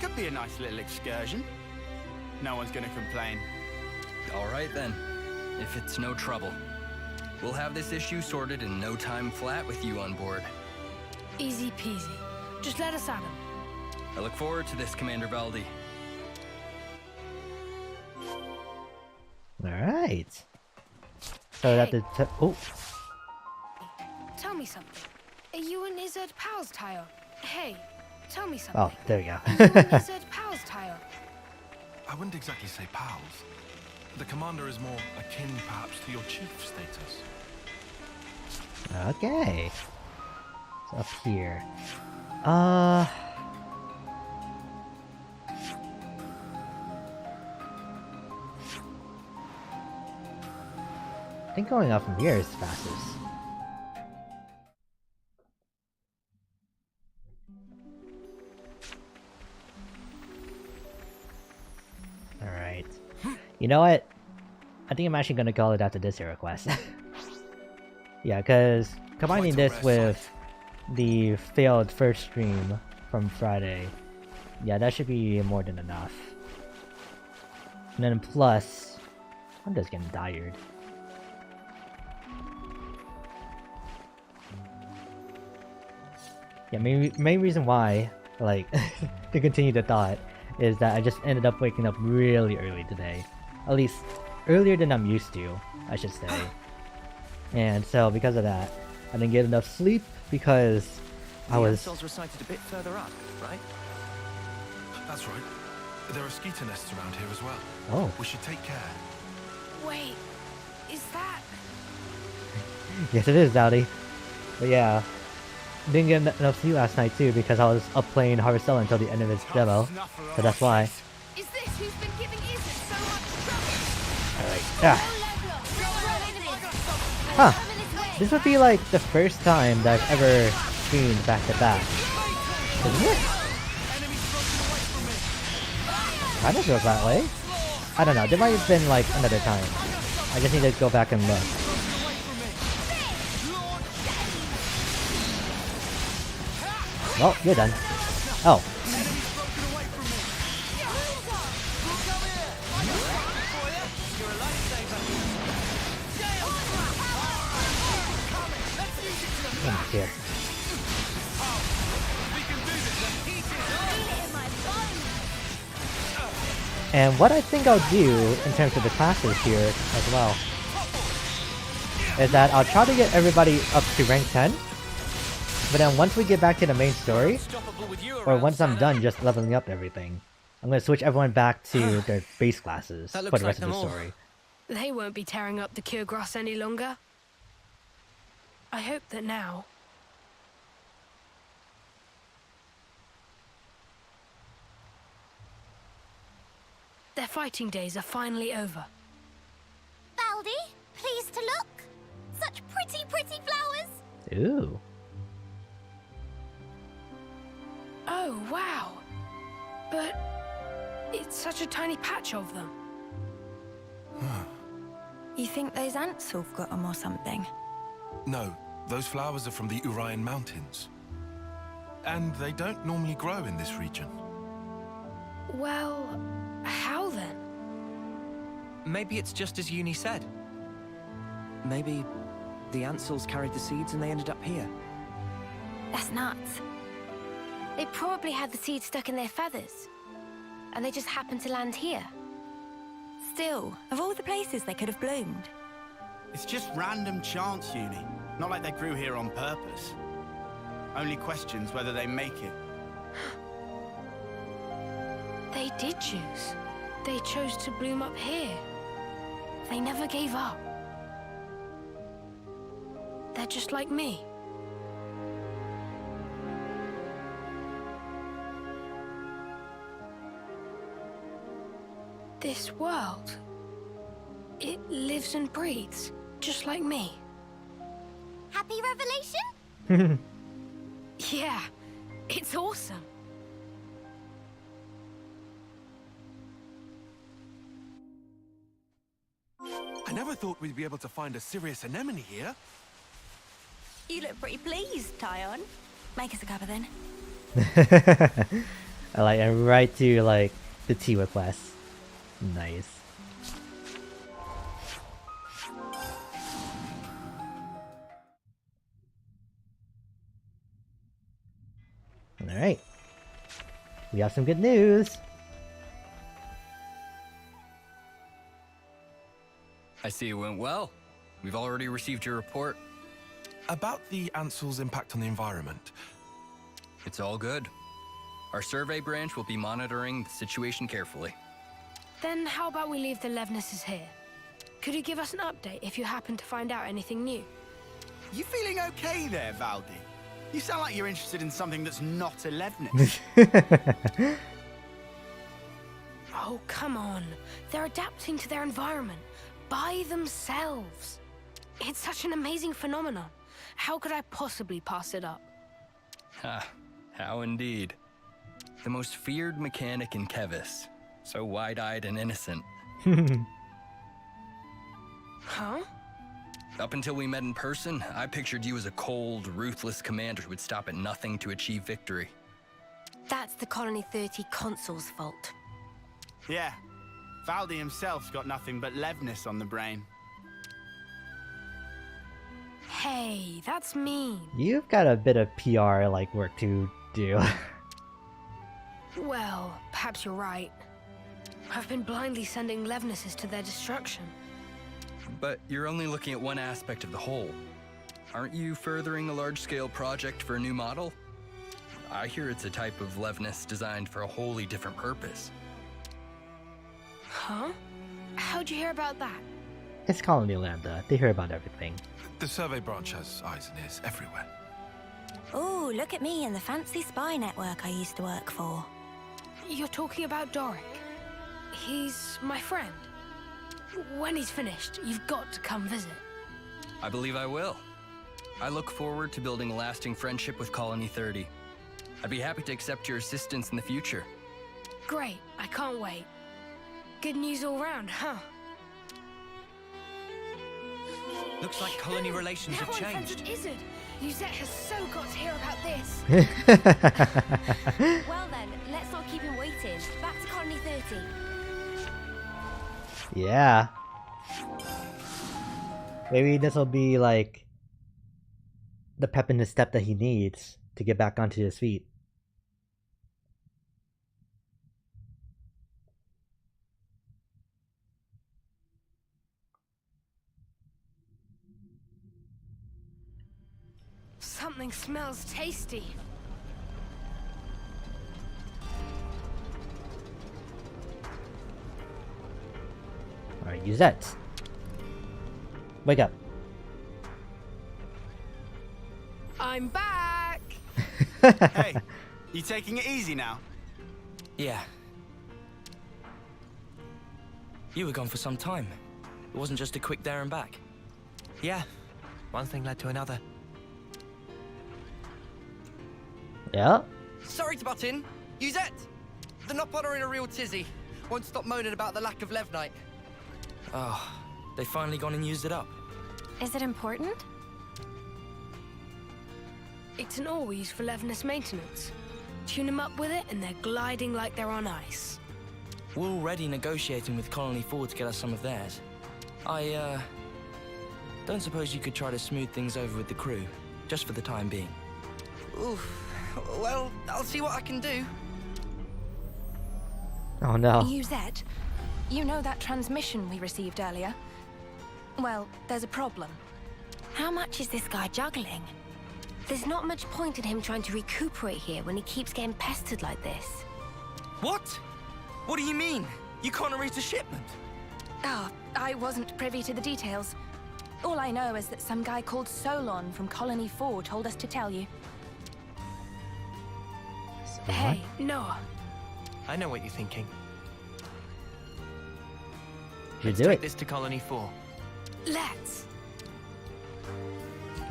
Could be a nice little excursion. No one's gonna complain. All right then, if it's no trouble. We'll have this issue sorted in no time flat with you on board. Easy peasy. Just let us at him. I look forward to this, Commander Valdi. Alright. So that the oh. Tell me something. Are you and Izzard pals, Tyre? Hey, tell me something. Oh, there we go. Are you and Izzard pals, Tyre? I wouldn't exactly say pals. The commander is more akin, perhaps, to your chief status. Okay. So up here. I think going up from here is fastest. Alright. You know what? I think I'm actually gonna call it after this hero quest. Yeah, because combining this with the failed first stream from Friday, yeah, that should be more than enough. And then plus, I'm just getting tired. Yeah, main reason why, like, to continue the thought, is that I just ended up waking up really early today. At least, earlier than I'm used to, I should say. And so, because of that, I didn't get enough sleep because I was... The Ansels were sighted a bit further up, right? That's right. There are skeeter nests around here as well. Oh. We should take care. Wait, is that... Yes, it is, Dowdy. But yeah, didn't get enough sleep last night too because I was up playing Harvestella until the end of its demo. So that's why. Is this who's been giving Izzard so much trouble? Alright. Ah. Huh. This would be like the first time that I've ever streamed back to back. Isn't it? Kind of feels that way. I don't know, there might have been like another time. I just need to go back and look. Well, you're done. Oh. Oh, shit. And what I think I'll do in terms of the classes here as well is that I'll try to get everybody up to rank 10, but then once we get back to the main story, or once I'm done just leveling up everything, I'm going to switch everyone back to their base classes for the rest of the story. They won't be tearing up the cure grass any longer. I hope that now... their fighting days are finally over. Valdi, pleased to look. Such pretty, pretty flowers. Ooh. Oh, wow. But it's such a tiny patch of them. You think those ants have got them or something? No, those flowers are from the Urian Mountains. And they don't normally grow in this region. Well, how then? Maybe it's just as Uni said. Maybe the Ansels carried the seeds and they ended up here. That's nuts. They probably had the seed stuck in their feathers, and they just happened to land here. Still, of all the places they could have bloomed. It's just random chance, Uni. Not like they grew here on purpose. Only questions whether they make it. They did choose. They chose to bloom up here. They never gave up. They're just like me. This world, it lives and breathes, just like me. Happy revelation? Yeah, it's awesome. I never thought we'd be able to find a serious anemone here. You look pretty pleased, Tyon. Make us a cuppa then. I like, I'm right to like the tea request. Nice. Alright. We have some good news. I see it went well. We've already received your report. About the Ansel's impact on the environment. It's all good. Our survey branch will be monitoring the situation carefully. Then how about we leave the Levnesses here? Could you give us an update if you happen to find out anything new? You feeling okay there, Valdi? You sound like you're interested in something that's not a Levnis. Oh, come on. They're adapting to their environment by themselves. It's such an amazing phenomenon. How could I possibly pass it up? Ha, how indeed. The most feared mechanic in Kevis. So wide-eyed and innocent. Huh? Up until we met in person, I pictured you as a cold, ruthless commander who would stop at nothing to achieve victory. That's the Colony 30 Consul's fault. Yeah, Valdi himself's got nothing but Levnis on the brain. Hey, that's mean. You've got a bit of PR like work to do. Well, perhaps you're right. I've been blindly sending Levnesses to their destruction. But you're only looking at one aspect of the whole. Aren't you furthering a large-scale project for a new model? I hear it's a type of Levness designed for a wholly different purpose. Huh? How'd you hear about that? It's Colony Lambda. They hear about everything. The survey branch has eyes and ears everywhere. Oh, look at me and the fancy spy network I used to work for. You're talking about Doric. He's my friend. When he's finished, you've got to come visit. I believe I will. I look forward to building a lasting friendship with Colony 30. I'd be happy to accept your assistance in the future. Great, I can't wait. Good news all round, huh? Looks like colony relations have changed. Izzard. Yuzette has so got to hear about this. Well then, let's not keep him waiting. Back to Colony 30. Yeah. Maybe this will be like the pep in his step that he needs to get back onto his feet. Something smells tasty. Alright, Yuzette. Wake up. I'm back! Hey, you taking it easy now? Yeah. You were gone for some time. It wasn't just a quick there and back. Yeah, one thing led to another. Yeah? Sorry to butt in. Yuzette! The Nopon are in a real tizzy. Won't stop moaning about the lack of Levnite. Oh, they finally gone and used it up. Is it important? It's an ore we use for Levness maintenance. Tune them up with it and they're gliding like they're on ice. We're already negotiating with Colony 4 to get us some of theirs. I, don't suppose you could try to smooth things over with the crew, just for the time being. Oof. Well, I'll see what I can do. Oh no. Uzet, you know that transmission we received earlier? Well, there's a problem. How much is this guy juggling? There's not much point in him trying to recuperate here when he keeps getting pestered like this. What? What do you mean? You can't erase a shipment? Ah, I wasn't privy to the details. All I know is that some guy called Solon from Colony 4 told us to tell you. Solon? Hey, Noah. I know what you're thinking. You Let's do take it. this to Colony 4. Let's.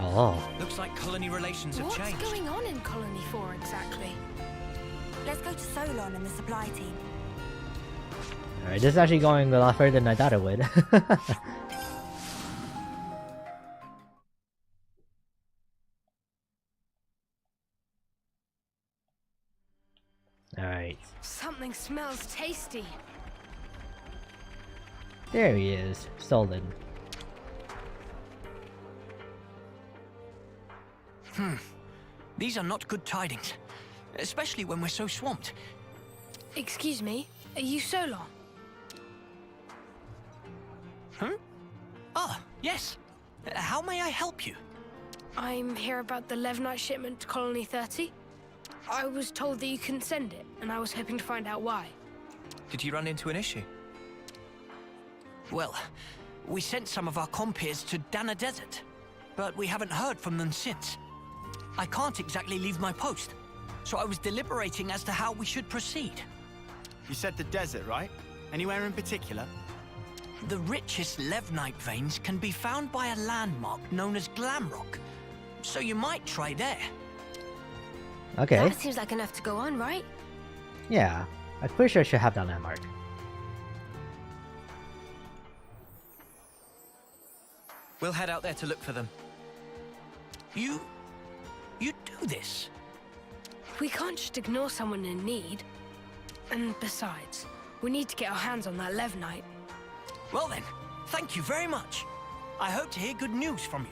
Oh. Looks like colony relations have What's changed. going on in Colony 4 exactly? Let's go to Solon and the supply team. Alright, this is actually going a lot further than I thought it would. Alright. Something smells tasty. There he is. Solon. These are not good tidings, especially when we're so swamped. Excuse me, are you Solon? Ah, yes. How may I help you? I'm here about the Levnite shipment to Colony 30. I was told that you couldn't send it, and I was hoping to find out why. Did you run into an issue? Well, we sent some of our compeers to Dana Desert, but we haven't heard from them since. I can't exactly leave my post, so I was deliberating as to how we should proceed. You said the desert, right? Anywhere in particular? The richest Levnite veins can be found by a landmark known as Glamrock, so you might try there. Okay. That seems like enough to go on, right? Yeah. I'm pretty sure I should have that landmark. We'll head out there to look for them. You do this? We can't just ignore someone in need. And besides, we need to get our hands on that Levnite. Well then, thank you very much. I hope to hear good news from you.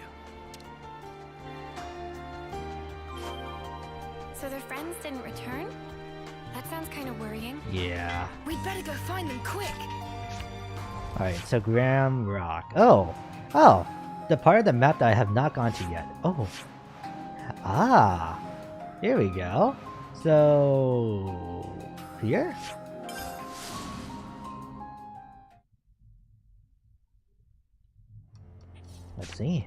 So their friends didn't return? That sounds kind of worrying. Yeah. We'd better go find them quick. Alright, so Graham Rock. Oh! Oh! The part of the map that I have not gone to yet. Oh. Ah! Here we go. So... here? Let's see.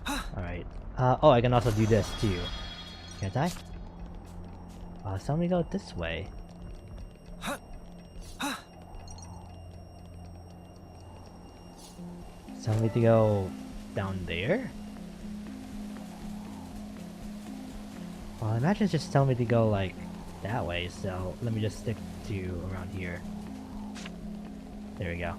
Alright. Oh, I can also do this too. Can't I? So let me go this way. So I need to go down there? Well, I imagine it's just telling me to go like that way, so let me just stick to around here. There we go.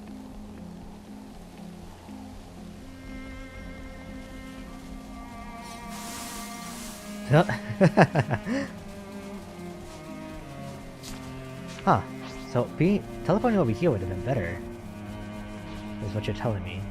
Huh. So teleporting over here would have been better. Is what you're telling me.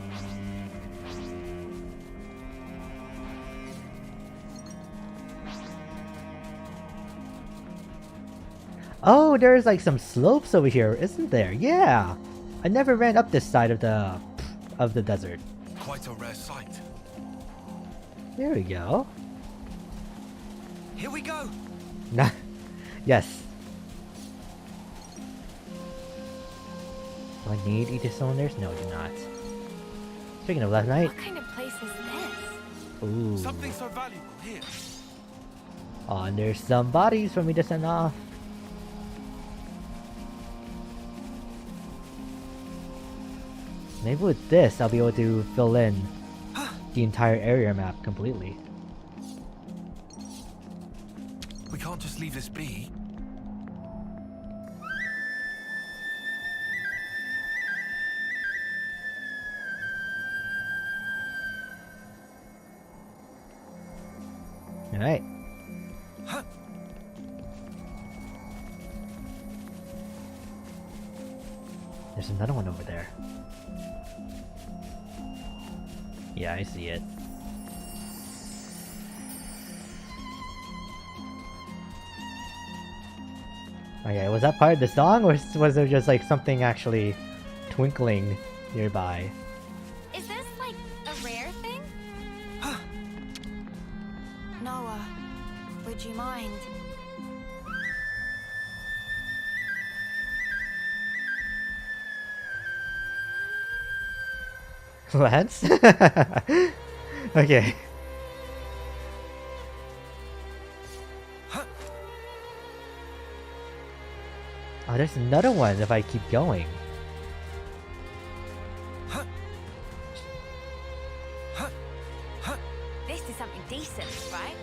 Oh, there's like some slopes over here, isn't there? Yeah! I never ran up this side of the desert. Quite a rare sight. There we go. Here we go! Yes. Do I need either cylinders? No, I do not. Speaking of last night. What kind of place is this? Ooh. Something so valuable here. Oh, and there's some bodies for me to send off. Maybe with this, I'll be able to fill in the entire area map completely. We can't just leave this be. Alright. There's another one over there. Yeah, I see it. Okay, was that part of the song, or was there just like something actually twinkling nearby? Is this like a rare thing? Noah, would you mind? Lance? Okay. Oh, there's another one if I keep going. This is something decent, right?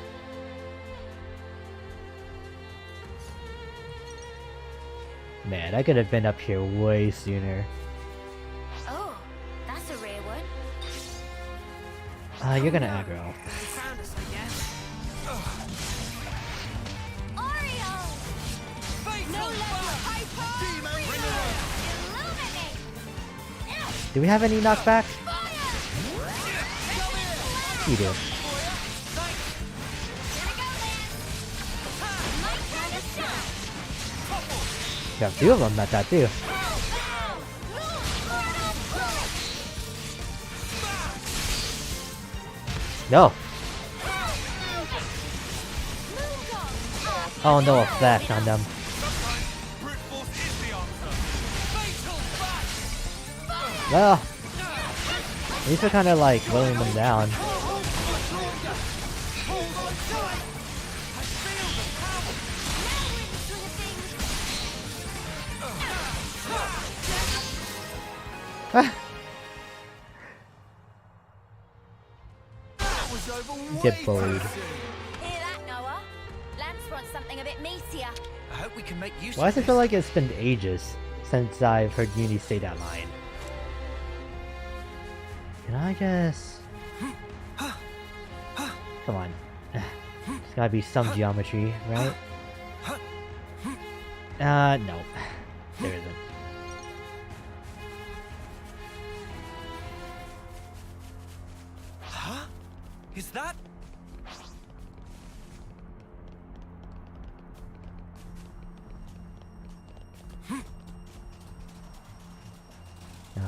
Man, I could have been up here way sooner. Oh, that's a rare one. You're gonna aggro. Found us, I guess. Oreo! No level hyper! Illuminate! Do we have any knockback? We do. Got a few of them at that too. No. Oh, no effect on them. Well, at least we're kind of like slowing them down. Get bullied. Hear that, Noah? Lance wants something a bit meatier. I hope we can make use Why of does it feel like it's been ages since I've heard Uni say that line? Can I just... Come on. There's gotta be some geometry, right? No. There isn't. Huh? Is that?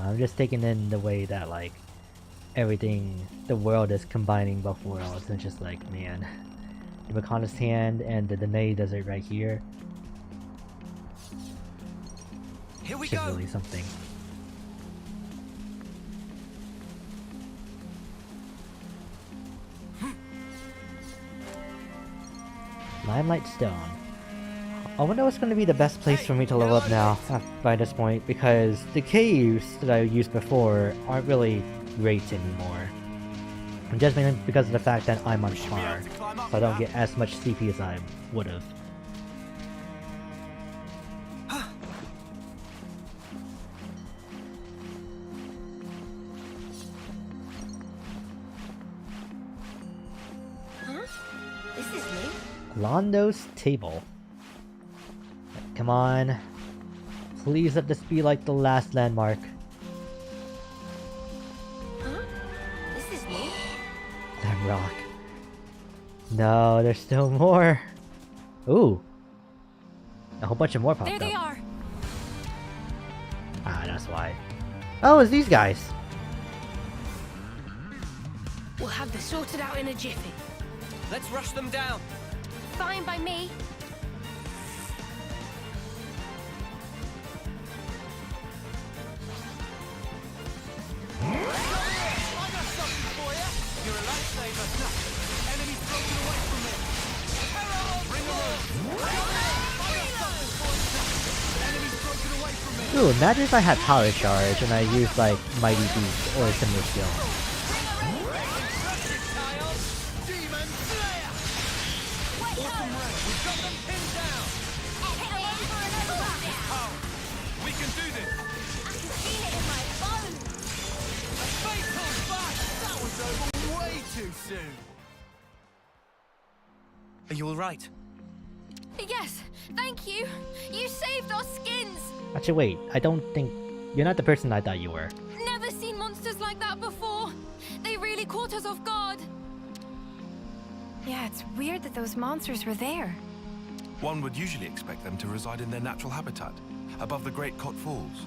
I'm just taking in the way that like everything, the world is combining both worlds, and it's just like, man, the Makona's hand and the Danae desert right here. Here we Should go. really something. Limelight Stone. I wonder what's going to be the best place for me to level up now by this point, because the caves that I used before aren't really great anymore. Just mainly because of the fact that I'm on par, so I don't get as much CP as I would have. Huh? This is new. Londo's Table. Come on. Please let this be like the last landmark. Huh? This is new. That rock. No, there's still more. Ooh. A whole bunch of more popped There up. they are. Ah, that's why. Oh, it's these guys. We'll have this sorted out in a jiffy. Let's rush them down. Fine by me. Ooh, imagine if I had Power Charge and I used like Mighty Beast or a similar skill. We can do this! I can feel it in my bones. A fatal back! That was over way too soon! Are you all right? Yes, thank you. You saved our skins. Actually, wait. I don't think... You're not the person I thought you were. Never seen monsters like that before. They really caught us off guard. Yeah, it's weird that those monsters were there. One would usually expect them to reside in their natural habitat, above the Great Cot Falls.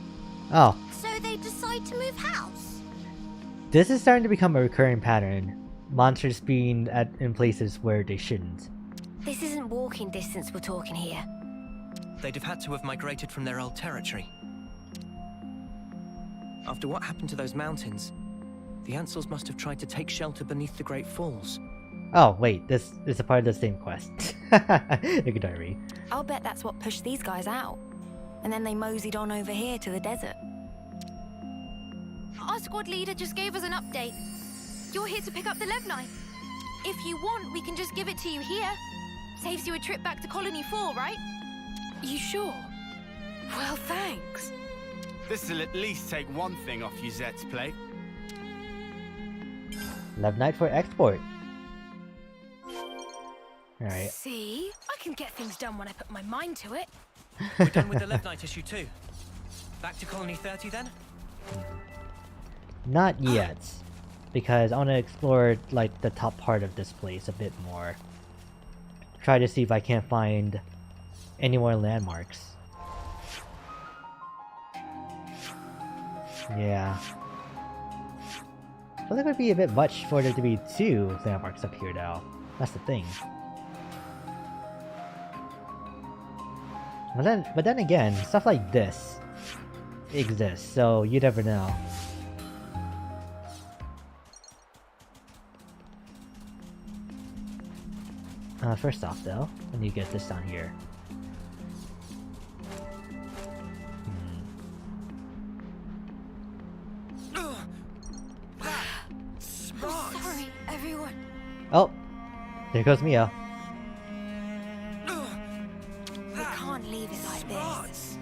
Oh. So they decide to move house? This is starting to become a recurring pattern. Monsters being in places where they shouldn't. This isn't walking distance we're talking here. They'd have had to have migrated from their old territory. After what happened to those mountains, the Ansels must have tried to take shelter beneath the Great Falls. Oh, wait, this is a part of the same quest. Look at Irie. I'll bet that's what pushed these guys out. And then they moseyed on over here to the desert. Our squad leader just gave us an update. You're here to pick up the Lev knife. If you want, we can just give it to you here. Saves you a trip back to Colony 4, right? You sure? Well, thanks. This'll at least take one thing off Yuzette's plate. Lev Knight for export. Alright. See? I can get things done when I put my mind to it. We're done with the Lev Knight issue too. Back to Colony 30 then? Not yet. Because I want to explore like the top part of this place a bit more. Try to see if I can't find any more landmarks. Yeah. I feel like it would be a bit much for there to be 2 landmarks up here though. That's the thing. But then again, stuff like this exists, so you never know. First off though, I need to get this down here. Sorry, everyone. Oh! There goes Mia. We can't leave it like this.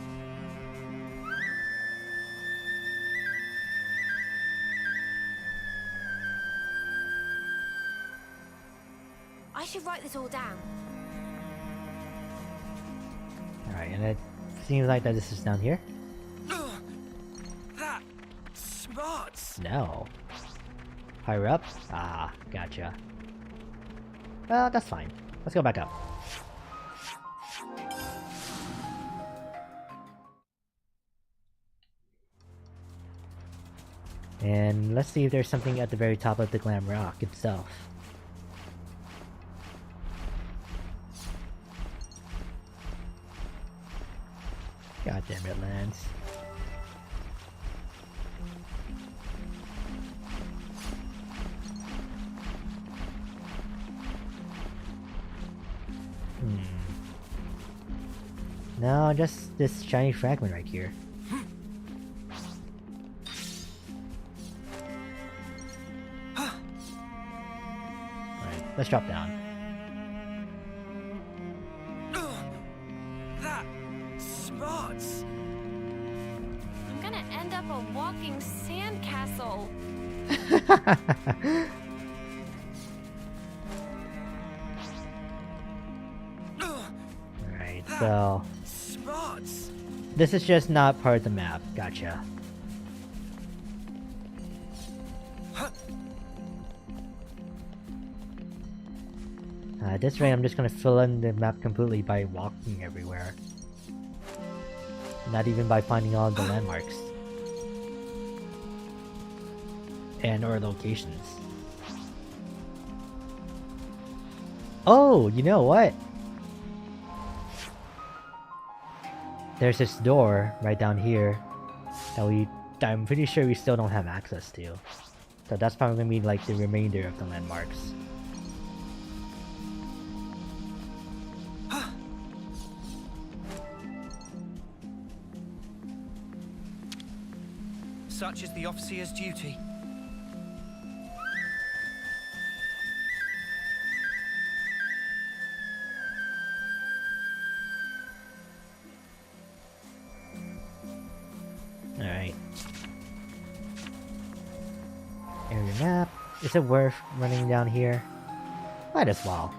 I should write this all down. Alright, and it seems like that this is down here? That smarts. No. Higher up? Ah, gotcha. Well, that's fine. Let's go back up. And let's see if there's something at the very top of the Glam Rock itself. God damn it, Lance. No, just this shiny fragment right here. Right, let's drop down. That smarts. I'm gonna end up a walking sandcastle. Alright, so... this is just not part of the map. Gotcha. At this rate, I'm just gonna fill in the map completely by walking everywhere. Not even by finding all the landmarks. And or locations. Oh, you know what? There's this door right down here that I'm pretty sure we still don't have access to. So that's probably gonna be like the remainder of the landmarks. Such is the officer's duty. Alright. Area map. Is it worth running down here? Might as well.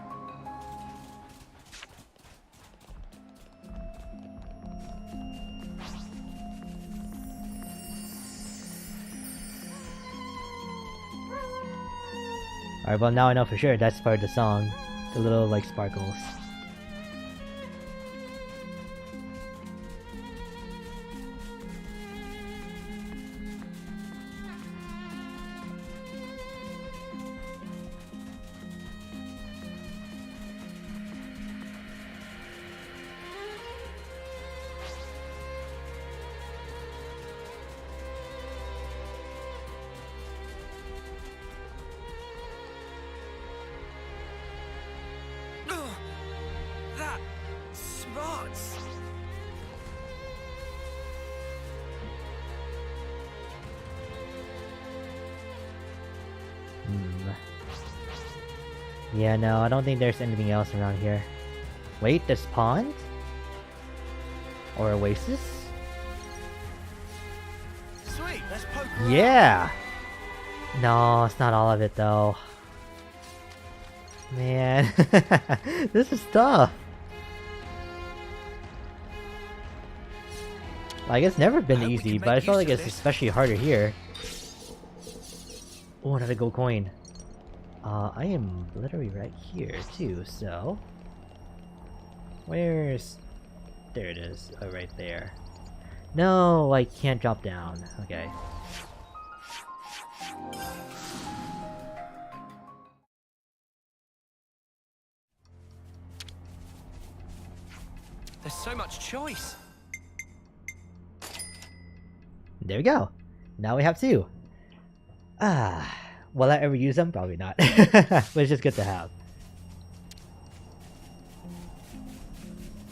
Alright, well now I know for sure that's part of the song. The little, like, sparkles. Yeah, no, I don't think there's anything else around here. Wait, there's pond? Or oasis? Sweet, let's poke around. Yeah! No, it's not all of it though. Man, this is tough. Like, it's never been easy, but I felt like it's especially harder here. Oh, another gold coin. I am literally right here too, so... Where's... There it is. Oh, right there. No, I can't drop down. Okay. There's so much choice. There we go. Now we have two. Will I ever use them? Probably not. But it's just good to have.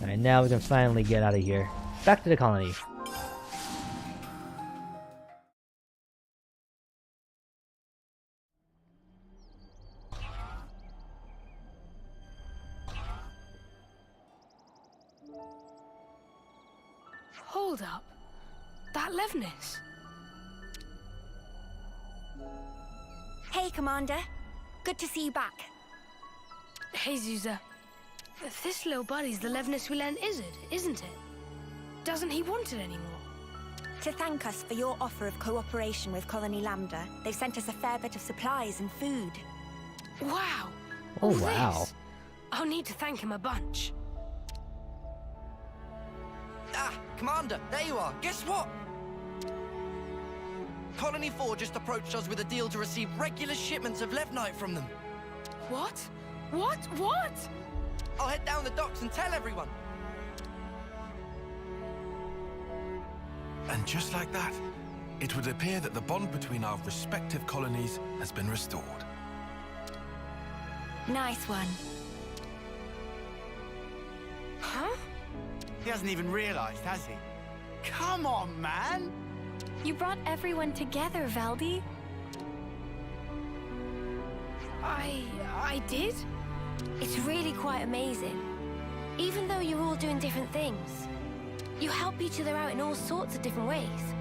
Alright, now we can finally get out of here. Back to the colony. Hold up. That Levnis. Hey, Commander. Good to see you back. Hey, Zuza. This little buddy's the Levnis we lent Izzard, isn't it? Doesn't he want it anymore? To thank us for your offer of cooperation with Colony Lambda, they've sent us a fair bit of supplies and food. Wow! Oh, All wow. this? I'll need to thank him a bunch. Ah, Commander, there you are. Guess what? Colony 4 just approached us with a deal to receive regular shipments of Levnite from them. What? What? What? I'll head down the docks and tell everyone. And just like that, it would appear that the bond between our respective colonies has been restored. Nice one. Huh? He hasn't even realized, has he? Come on, man! You brought everyone together, Valdi. I did? It's really quite amazing. Even though you're all doing different things, you help each other out in all sorts of different ways.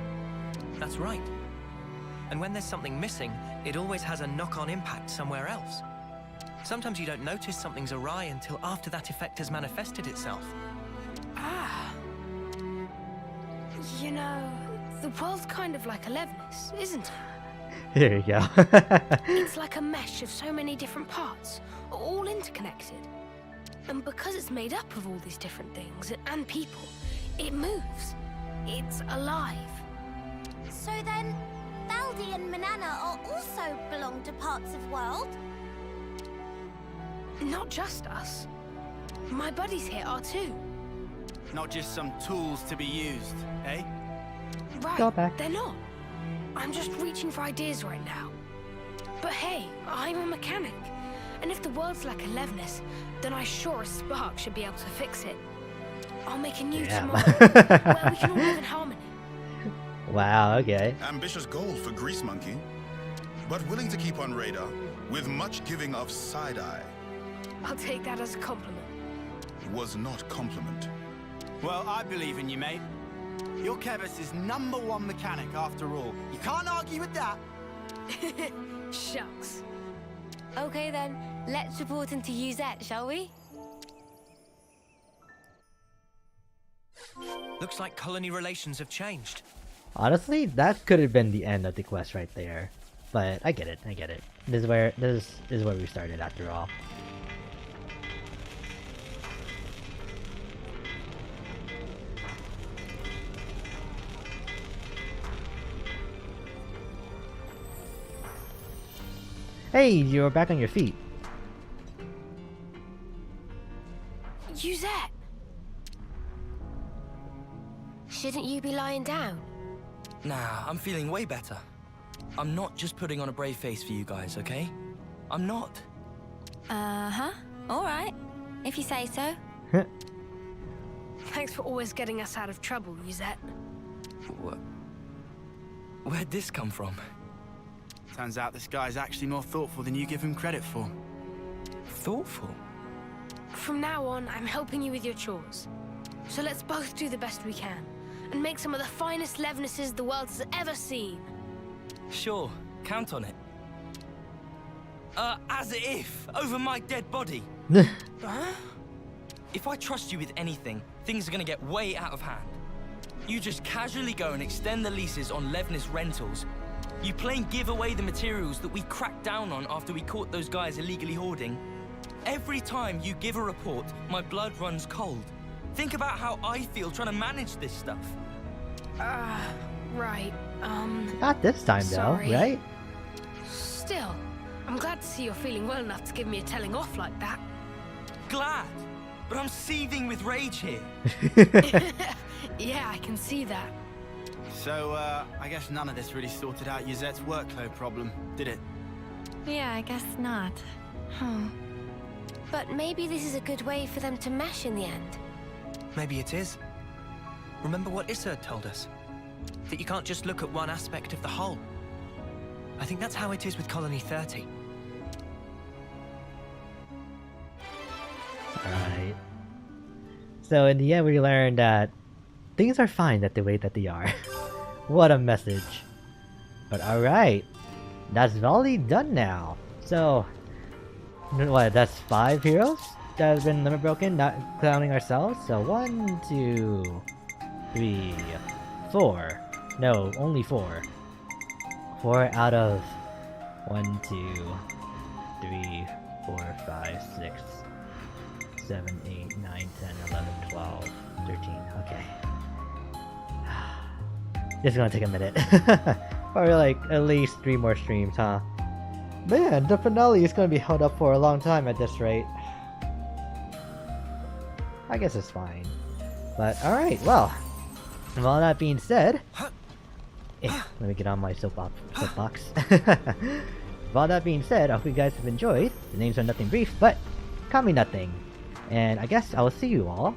That's right. And when there's something missing, it always has a knock-on impact somewhere else. Sometimes you don't notice something's awry until after that effect has manifested itself. Ah. You know, the world's kind of like a Levnis, isn't it? There you go. It's like a mesh of so many different parts, all interconnected. And because it's made up of all these different things and people, it moves. It's alive. So then, Valdi and Manana are also belong to parts of world? Not just us. My buddies here are too. Not just some tools to be used, eh? Right, Go back. they're not. I'm just reaching for ideas right now. But hey, I'm a mechanic. And if the world's like a Levnis, then I sure as Spark should be able to fix it. I'll make a new tomorrow, where we can all live in harmony. Wow, okay. Ambitious goal for Grease Monkey, but willing to keep on radar with much giving of side-eye. I'll take that as a compliment. Was not compliment. Well, I believe in you, mate. You're Kevis' #1 mechanic, after all. You can't argue with that. Shucks. Okay then, let's report into Uzette, shall we? Looks like colony relations have changed. Honestly, that could have been the end of the quest right there. But I get it, I get it. This is where we started after all. Hey, you're back on your feet. Uzette! Shouldn't you be lying down? Nah, I'm feeling way better. I'm not just putting on a brave face for you guys, okay? I'm not. Uh-huh. All right. If you say so. Thanks for always getting us out of trouble, Uzette. Where'd this come from? Turns out this guy's actually more thoughtful than you give him credit for. Thoughtful. From now on, I'm helping you with your chores. So let's both do the best we can, and make some of the finest Levnesses the world has ever seen. Sure, count on it. As if, over my dead body. Huh? If I trust you with anything, things are gonna get way out of hand. You just casually go and extend the leases on Levnis rentals. You plain give away the materials that we cracked down on after we caught those guys illegally hoarding. Every time you give a report, my blood runs cold. Think about how I feel trying to manage this stuff. Right, Not this time, sorry. though, right? Still, I'm glad to see you're feeling well enough to give me a telling off like that. Glad, but I'm seething with rage here. Yeah, I can see that. So, I guess none of this really sorted out Yuzette's workload problem, did it? Yeah, I guess not. But maybe this is a good way for them to mesh in the end. Maybe it is. Remember what Issa told us? That you can't just look at one aspect of the whole. I think that's how it is with Colony 30. Alright. So in the end we learned that things are fine the way that they are. What a message. But alright. That's Volley done now. So what, that's 5 heroes that have been limit broken, not counting ourselves. So 1, 2, 3, 4. No, only 4. 4 out of 1, 2, 3, 4, 5, 6, 7, 8, 9, 10, 11, 12, 13. Okay. This is gonna take a minute. Probably like at least 3 more streams, huh? Man, the finale is gonna be held up for a long time at this rate. I guess it's fine. But alright, well. With all that being said... let me get on my soapbox. With all that being said, I hope you guys have enjoyed. The names are Nothing Brief, but call me Nothing. And I guess I will see you all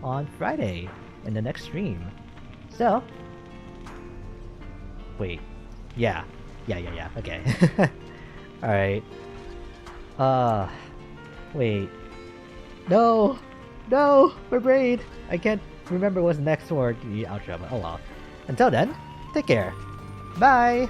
on Friday in the next stream. So... Wait. Yeah. Okay. Alright. Wait. No! My brain! I can't remember what's next for the outro, but oh well. Until then, take care. Bye!